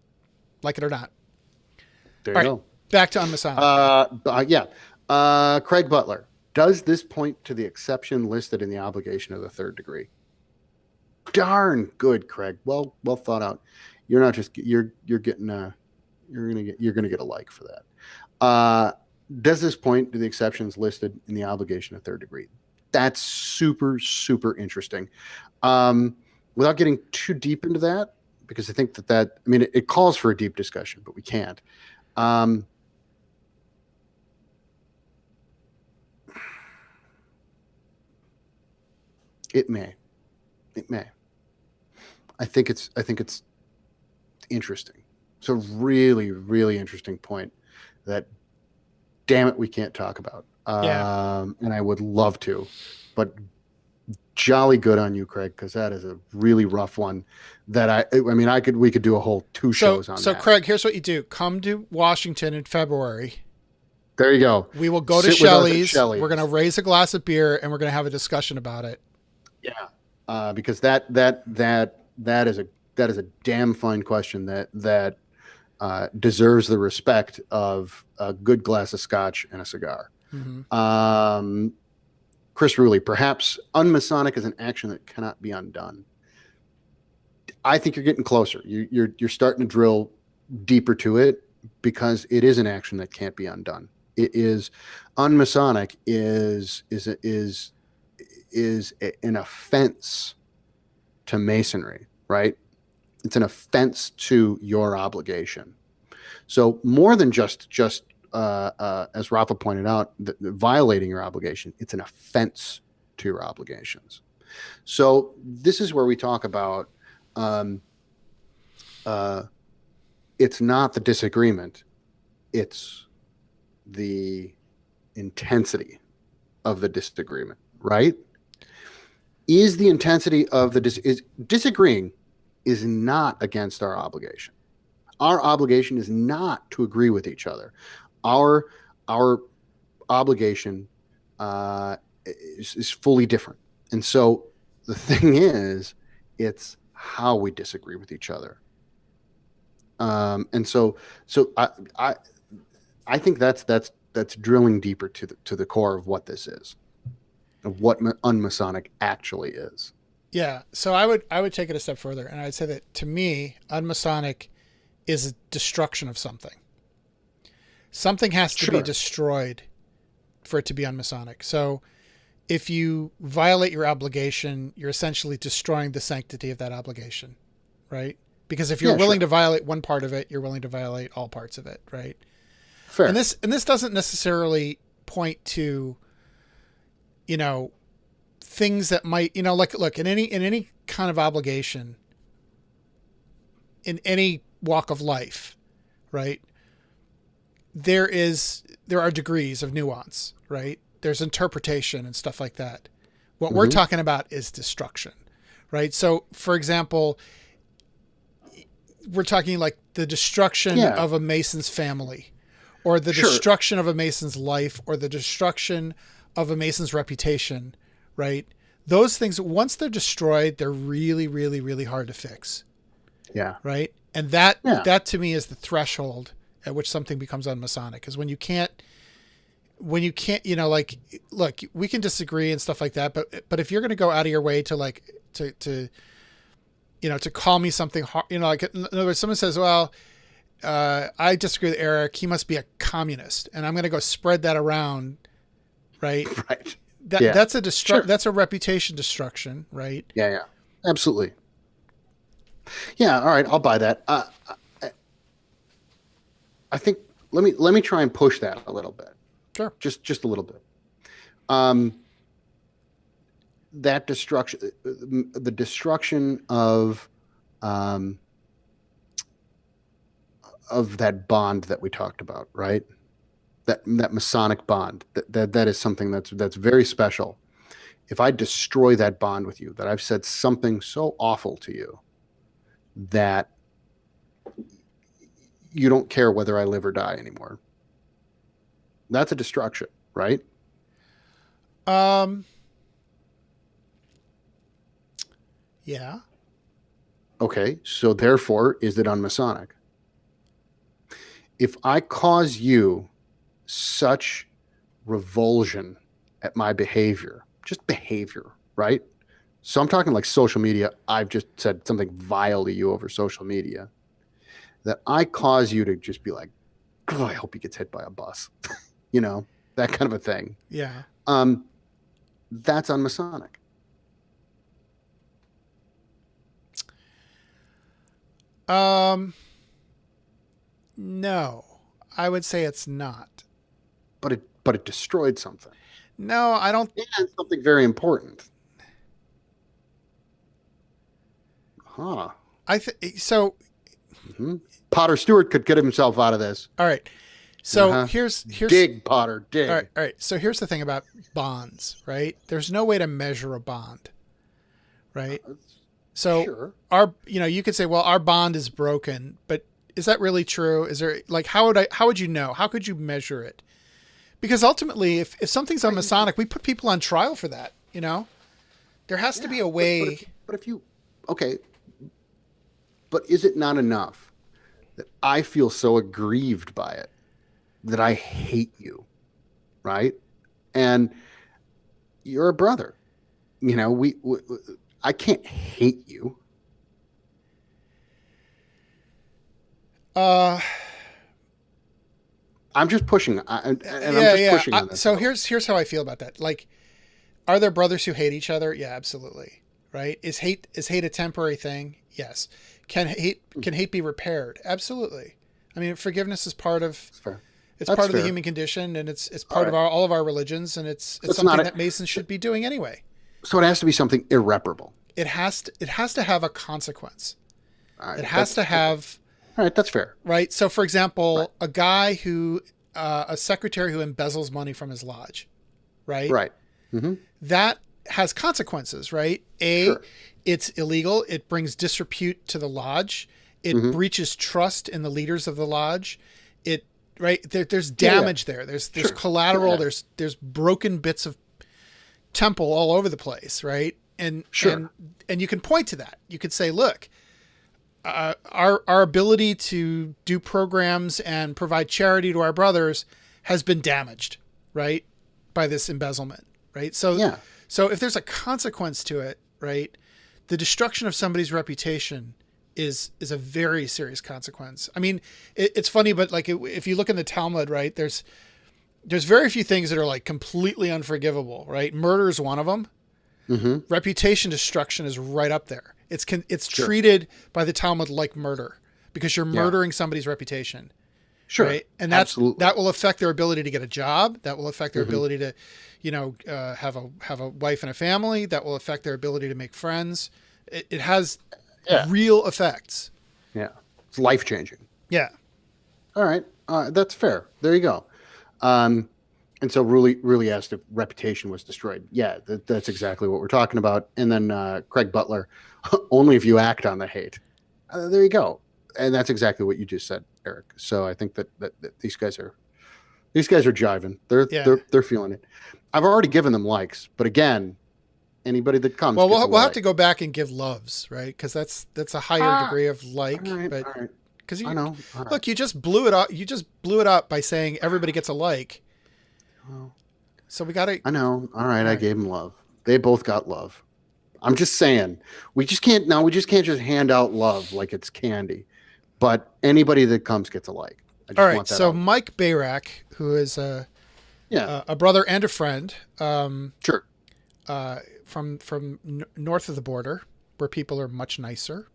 Speaker 1: like it or not.
Speaker 2: There
Speaker 1: All
Speaker 2: you
Speaker 1: right,
Speaker 2: go.
Speaker 1: back to Unmasonic.
Speaker 2: Yeah. Craig Butler. Does this point to the exception listed in the obligation of the third degree? Darn good, Craig. Well thought out. You're not just you're getting you're gonna get a like for that. Does this point to the exceptions listed in the obligation of third degree? That's super, super interesting. Without getting too deep into that, because I think it calls for a deep discussion, but we can't. It may. I think it's interesting. It's a really, really interesting point that, damn it, we can't talk about. And I would love to, but jolly good on you, Craig, because that is a really rough one that we could do a whole 2 shows on that.
Speaker 1: So Craig, here's what you do. Come to Washington in February.
Speaker 2: There you go.
Speaker 1: We will go to Shelley's. We're going to raise a glass of beer and we're going to have a discussion about it.
Speaker 2: Yeah. Because that is a damn fine question that deserves the respect of a good glass of scotch and a cigar.
Speaker 1: Mm-hmm.
Speaker 2: Chris Ruley, perhaps unmasonic is an action that cannot be undone. I think you're getting closer. You're starting to drill deeper to it, because it is an action that can't be undone. It is unmasonic is an offense to Masonry, right? It's an offense to your obligation. So more than just as Rafa pointed out, violating your obligation, it's an offense to your obligations. So this is where we talk about it's not the disagreement, it's the intensity of the disagreement, right? Is the intensity of the disagreeing is not against our obligation. Our obligation is not to agree with each other. Our obligation is fully different. And so the thing is, it's how we disagree with each other. And so I think that's drilling deeper to the core of what this is, of what unmasonic actually is.
Speaker 1: Yeah. So I would take it a step further, and I'd say that to me, unmasonic is a destruction of something. Something has to be destroyed for it to be unmasonic. So if you violate your obligation, you're essentially destroying the sanctity of that obligation, right? Because if you're willing to violate one part of it, you're willing to violate all parts of it, right?
Speaker 2: Fair.
Speaker 1: And this doesn't necessarily point to, things that might, look, in any kind of obligation, in any walk of life, right? There are degrees of nuance, right? There's interpretation and stuff like that. What we're talking about is destruction, right? So, for example, we're talking like the destruction of a Mason's family, or the destruction of a Mason's life, or the destruction of a Mason's reputation, right? Those things, once they're destroyed, they're really, really, really hard to fix.
Speaker 2: Yeah.
Speaker 1: Right. And that to me is the threshold at which something becomes unmasonic, is when you can't, look, we can disagree and stuff like that, but if you're going to go out of your way to to call me something hard, like in other words, someone says, well, I disagree with Eric, he must be a communist, and I'm going to go spread that around. Right.
Speaker 2: Right.
Speaker 1: That's a that's a reputation destruction. Right.
Speaker 2: Yeah. Absolutely. Yeah. All right. I'll buy that. I think let me try and push that a little bit.
Speaker 1: Sure.
Speaker 2: Just a little bit. That destruction, the destruction of that bond that we talked about, right? That Masonic bond, that is something that's very special. If I destroy that bond with you, that I've said something so awful to you that you don't care whether I live or die anymore, that's a destruction, right?
Speaker 1: Yeah.
Speaker 2: Okay, so therefore, is it unmasonic? If I cause you such revulsion at my behavior, just behavior, right? So I'm talking like social media. I've just said something vile to you over social media that I cause you to just be like, oh, I hope he gets hit by a bus, that kind of a thing.
Speaker 1: Yeah.
Speaker 2: That's unmasonic.
Speaker 1: No, I would say it's not.
Speaker 2: But it destroyed something.
Speaker 1: No, I don't.
Speaker 2: And something very important. Huh.
Speaker 1: So.
Speaker 2: Mm-hmm. Potter Stewart could get himself out of this.
Speaker 1: All right. So here's
Speaker 2: dig, Potter, dig.
Speaker 1: All right. So here's the thing about bonds, right? There's no way to measure a bond, right? So
Speaker 2: sure.
Speaker 1: you could say, well, our bond is broken, but is that really true? Is there like how would you know? How could you measure it? Because ultimately, if something's unmasonic, we put people on trial for that. There has to be a way.
Speaker 2: But if you, okay, but is it not enough that I feel so aggrieved by it that I hate you, right? And you're a brother. I can't hate you. I'm just pushing, I'm just pushing on this.
Speaker 1: So here's how I feel about that. Like, are there brothers who hate each other? Yeah, absolutely. Right? Is hate a temporary thing? Yes. Can hate be repaired? Absolutely. I mean, forgiveness is part of. It's part of the human condition, and it's part of all of our religions, and it's something that Masons should be doing anyway.
Speaker 2: So it has to be something irreparable.
Speaker 1: It has to have a consequence.
Speaker 2: Right,
Speaker 1: it has to have.
Speaker 2: All right, that's fair.
Speaker 1: Right. So, for example, a guy a secretary who embezzles money from his lodge, right?
Speaker 2: Right. Mm-hmm.
Speaker 1: That has consequences, right? It's illegal. It brings disrepute to the lodge. It breaches trust in the leaders of the lodge. There's damage there. There's collateral. Yeah. There's broken bits of temple all over the place, right? And you can point to that. You could say, look, our ability to do programs and provide charity to our brothers has been damaged, right, by this embezzlement, right? So if there's a consequence to it, right, the destruction of somebody's reputation is a very serious consequence. I mean, it's funny, but like if you look in the Talmud, right, there's very few things that are like completely unforgivable, right? Murder is one of them. Mm-hmm. Reputation destruction is right up there. It's treated by the Talmud like murder because you're murdering somebody's reputation.
Speaker 2: Sure.
Speaker 1: Right? And that will affect their ability to get a job. That will affect their ability to, have a wife and a family. That will affect their ability to make friends. It has real effects.
Speaker 2: Yeah. It's life-changing.
Speaker 1: Yeah.
Speaker 2: All right. That's fair. There you go. And so really asked if reputation was destroyed. Yeah, that's exactly what we're talking about. And then Craig Butler, only if you act on the hate. There you go. And that's exactly what you just said, Eric. So I think that these guys are jiving. They're feeling it. I've already given them likes, but again, anybody that comes.
Speaker 1: Well, we'll have to go back and give loves, right? Because that's a higher degree of like.
Speaker 2: All right,
Speaker 1: but
Speaker 2: all right.
Speaker 1: Because
Speaker 2: I know.
Speaker 1: Look, you just blew it up. You just blew it up by saying everybody gets a like.
Speaker 2: Well,
Speaker 1: so we got to.
Speaker 2: I know. All right, I gave them love. They both got love. I'm just saying, we just can't just hand out love like it's candy. But anybody that comes gets a like.
Speaker 1: All right. So Mike Bayrak, who is a brother and a friend,
Speaker 2: sure,
Speaker 1: from north of the border, where people are much nicer,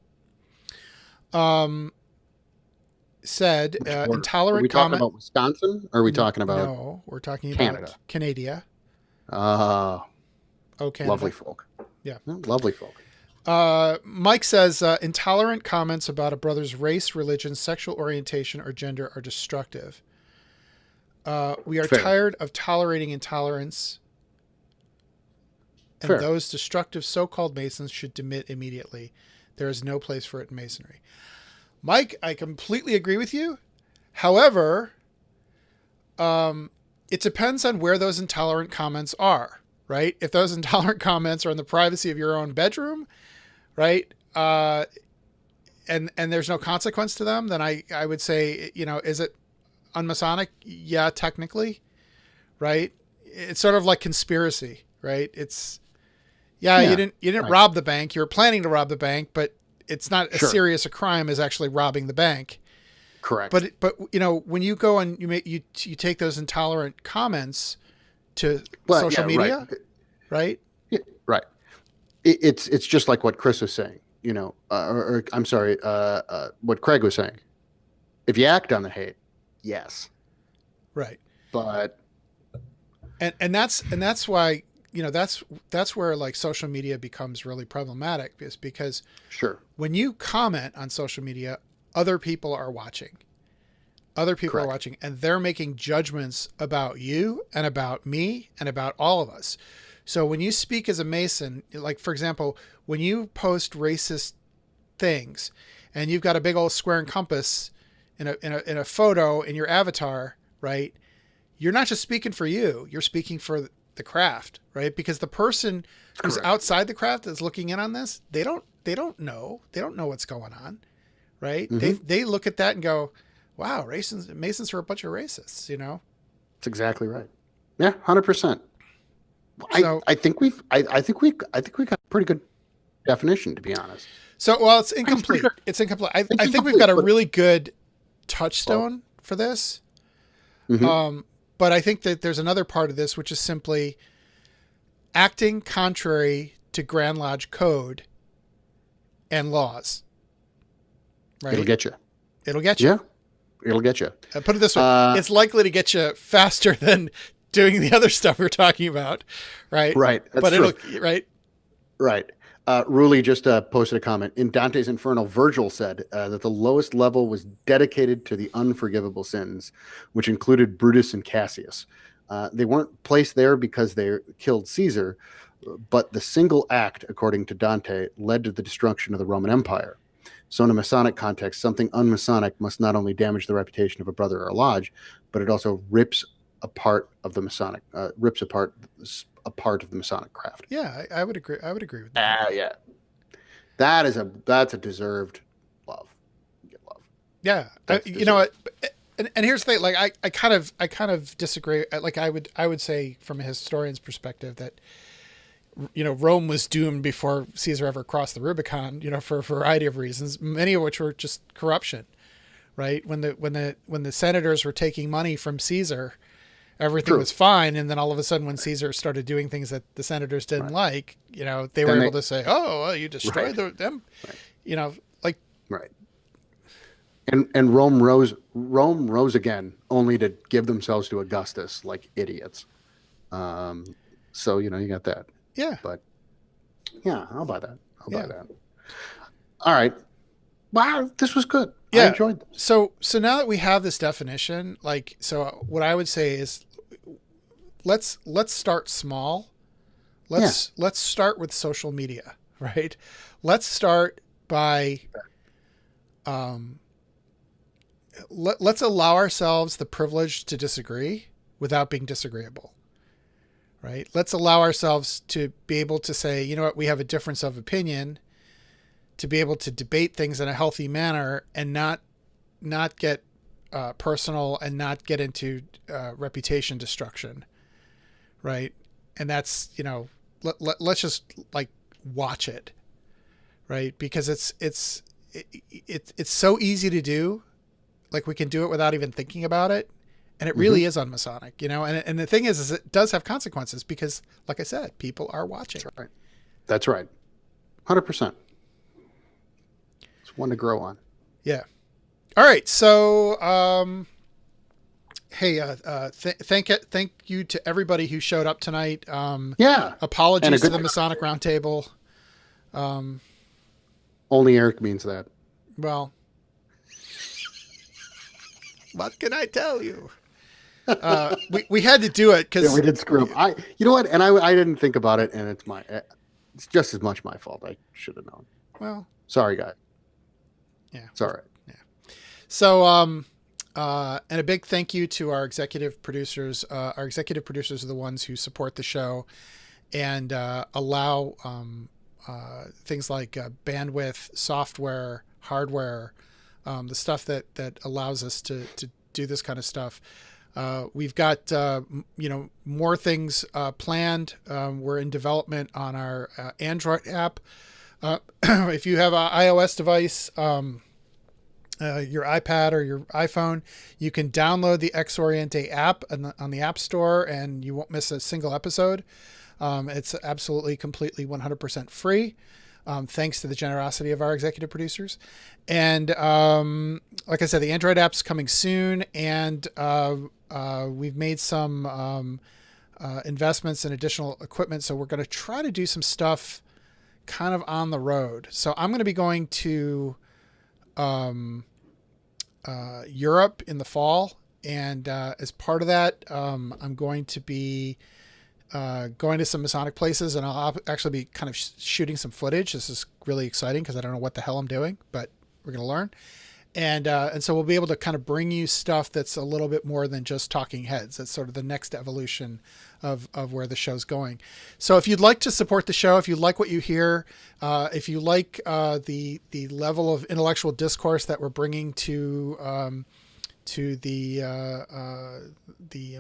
Speaker 1: said intolerant.
Speaker 2: Are we talking about Wisconsin? Or are we talking about?
Speaker 1: No, we're talking about Canada.
Speaker 2: Canada. Lovely folk.
Speaker 1: Yeah,
Speaker 2: lovely folk.
Speaker 1: Mike says intolerant comments about a brother's race, religion, sexual orientation, or gender are destructive. We are tired of tolerating intolerance, and those destructive so-called Masons should demit immediately. There is no place for it in Masonry. Mike, I completely agree with you. However, it depends on where those intolerant comments are, right? If those intolerant comments are in the privacy of your own bedroom, right? and there's no consequence to them, then I would say, is it unmasonic? Yeah, technically, right? It's sort of like conspiracy, right? It's, you didn't
Speaker 2: right.
Speaker 1: rob the bank. You were planning to rob the bank, but it's not as
Speaker 2: Sure.
Speaker 1: serious a crime as actually robbing the bank.
Speaker 2: Correct.
Speaker 1: But when you go and you take those intolerant comments to social media, right?
Speaker 2: Yeah, right. It's just like what Chris was saying, or I'm sorry, what Craig was saying. If you act on the hate, yes,
Speaker 1: Right.
Speaker 2: but
Speaker 1: And that's why, that's where like social media becomes really problematic, is because
Speaker 2: sure,
Speaker 1: when you comment on social media, other people are watching. Other people
Speaker 2: Correct.
Speaker 1: are watching, and they're making judgments about you and about me and about all of us. So when you speak as a Mason, like for example, when you post racist things and you've got a big old square and compass in a photo in your avatar, right? You're not just speaking for you, you're speaking for the craft, right? Because the person who's
Speaker 2: Correct.
Speaker 1: outside the craft that's looking in on this, they don't know what's going on, right?
Speaker 2: Mm-hmm.
Speaker 1: They look at that and go, wow, Masons are a bunch of racists,
Speaker 2: That's exactly right. Yeah, 100%.
Speaker 1: So,
Speaker 2: I think we got a pretty good definition, to be honest.
Speaker 1: So, well, it's incomplete. It's incomplete. I think we've got a really good touchstone for this.
Speaker 2: Mm-hmm.
Speaker 1: But I think that there's another part of this, which is simply acting contrary to Grand Lodge code and laws. Right?
Speaker 2: It'll get you.
Speaker 1: It'll get you.
Speaker 2: Yeah, it'll get you.
Speaker 1: Put it this way. It's likely to get you faster than doing the other stuff we're talking about. Right.
Speaker 2: Right. That's
Speaker 1: but
Speaker 2: true.
Speaker 1: Right.
Speaker 2: Right. Ruli just posted a comment. In Dante's Inferno, Virgil said that the lowest level was dedicated to the unforgivable sins, which included Brutus and Cassius. They weren't placed there because they killed Caesar, but the single act, according to Dante, led to the destruction of the Roman Empire. So in a Masonic context, something unmasonic must not only damage the reputation of a brother or a lodge, but it also rips apart a part of the Masonic craft.
Speaker 1: Yeah, I would agree. I would agree with that.
Speaker 2: Yeah. That's a deserved love. You get love.
Speaker 1: Yeah. You know what? And here's the thing, like I kind of disagree. Like I would say from a historian's perspective that, Rome was doomed before Caesar ever crossed the Rubicon, for a variety of reasons, many of which were just corruption, right? When the senators were taking money from Caesar, everything was fine. And then all of a sudden, when Caesar started doing things that the senators didn't like, they were able to say, oh, well, you destroyed them, like.
Speaker 2: Right. And Rome rose again, only to give themselves to Augustus like idiots. So, you got that.
Speaker 1: Yeah.
Speaker 2: But yeah, I'll buy that. Buy that. All right. Wow, this was good.
Speaker 1: Yeah.
Speaker 2: I enjoyed this.
Speaker 1: So now that we have this definition, what I would say is let's start small. Let's start with social media, right? Let's start by let's allow ourselves the privilege to disagree without being disagreeable. Right? Let's allow ourselves to be able to say, you know what, we have a difference of opinion, to be able to debate things in a healthy manner and not get personal and not get into reputation destruction. Right? And that's, let's just watch it. Right? Because it's so easy to do. Like we can do it without even thinking about it. And it really is unmasonic, and the thing is it does have consequences because, like I said, people are watching.
Speaker 2: That's right. 100%. It's one to grow on.
Speaker 1: Yeah. All right. So, hey, thank you to everybody who showed up tonight. Apologies to the Masonic Roundtable.
Speaker 2: Only Eric means that.
Speaker 1: Well, what can I tell you? We had to do it because
Speaker 2: we did screw up. You know what? And I didn't think about it, and it's just as much my fault. I should have known.
Speaker 1: Well,
Speaker 2: sorry, guys.
Speaker 1: Yeah,
Speaker 2: it's all right.
Speaker 1: Yeah. So, and a big thank you to our executive producers. Our executive producers are the ones who support the show and allow things like bandwidth, software, hardware, the stuff that allows us to do this kind of stuff. We've got more things planned. We're in development on our Android app. If you have an iOS device, your iPad or your iPhone, you can download the X-Oriente app on the App Store, and you won't miss a single episode. It's absolutely, completely 100% free. Thanks to the generosity of our executive producers. And like I said, the Android app's coming soon, and we've made some investments in additional equipment. So we're going to try to do some stuff kind of on the road. So I'm going to be going to Europe in the fall. And as part of that, I'm going to be going to some Masonic places, and I'll actually be kind of shooting some footage. This is really exciting because I don't know what the hell I'm doing, but we're going to learn. And so we'll be able to kind of bring you stuff that's a little bit more than just talking heads. That's sort of the next evolution of where the show's going. So if you'd like to support the show, if you like what you hear, if you like the level of intellectual discourse that we're bringing to the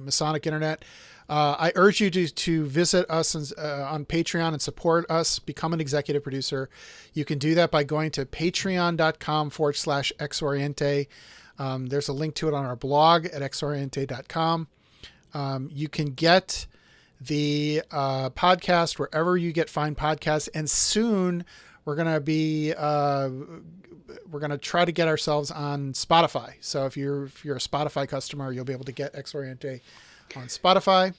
Speaker 1: Masonic internet, I urge you to visit us on Patreon and support us, become an executive producer. You can do that by going to patreon.com/X-Oriente. There's a link to it on our blog at xoriente.com. You can get the podcast wherever you get fine podcasts. And soon we're going to try to get ourselves on Spotify. So if you're a Spotify customer, you'll be able to get X-Oriente on Spotify.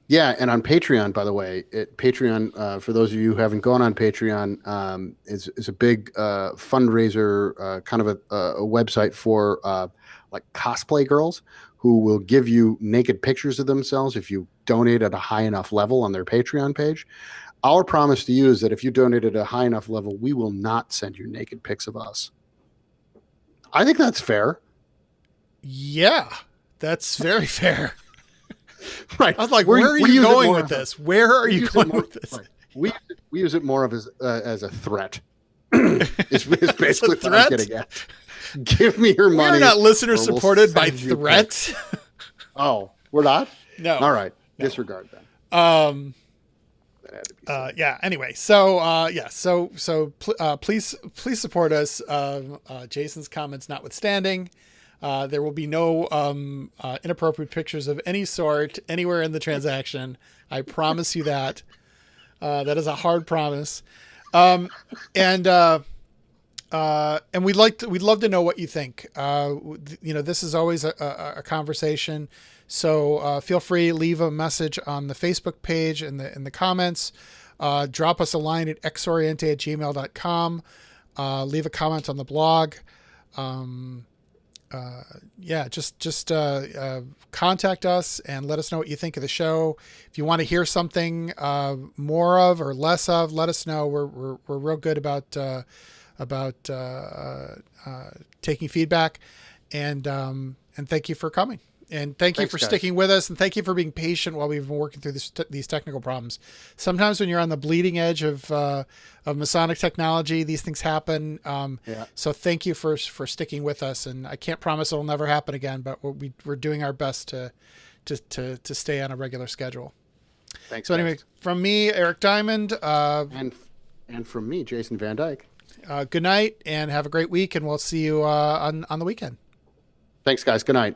Speaker 2: Yeah. And on Patreon, by the way, Patreon, for those of you who haven't gone on Patreon, is a big fundraiser, kind of a website for like cosplay girls who will give you naked pictures of themselves if you donate at a high enough level on their Patreon page. Our promise to you is that if you donate at a high enough level, we will not send you naked pics of us. I think that's fair.
Speaker 1: Yeah, that's very fair.
Speaker 2: Right.
Speaker 1: I was like, where are you going with this? Where are you going with this?
Speaker 2: Right. We use it more of as a threat. It's basically what I'm getting at. Give me your money.
Speaker 1: We're not listener supported by threats.
Speaker 2: Oh, we're not?
Speaker 1: No.
Speaker 2: All right. No. Disregard that.
Speaker 1: Yeah. Anyway, so please support us. Jason's comments notwithstanding, there will be no inappropriate pictures of any sort anywhere in the transaction. I promise you that. That is a hard promise. And we'd love to know what you think. This is always a conversation. So feel free, leave a message on the Facebook page in the comments. Drop us a line at xoriente@gmail.com. Leave a comment on the blog. Just contact us and let us know what you think of the show. If you want to hear something more of or less of, let us know. We're real good about taking feedback, and thank you for coming. And thanks you for sticking with us, and thank you for being patient while we've been working through these technical problems. Sometimes when you're on the bleeding edge of Masonic technology, these things happen. So thank you for sticking with us, and I can't promise it'll never happen again, but we're doing our best to stay on a regular schedule.
Speaker 2: Thanks.
Speaker 1: So anyway, from me, Eric Diamond,
Speaker 2: and from me, Jason Van Dyke.
Speaker 1: Good night, and have a great week, and we'll see you on the weekend.
Speaker 2: Thanks, guys. Good night.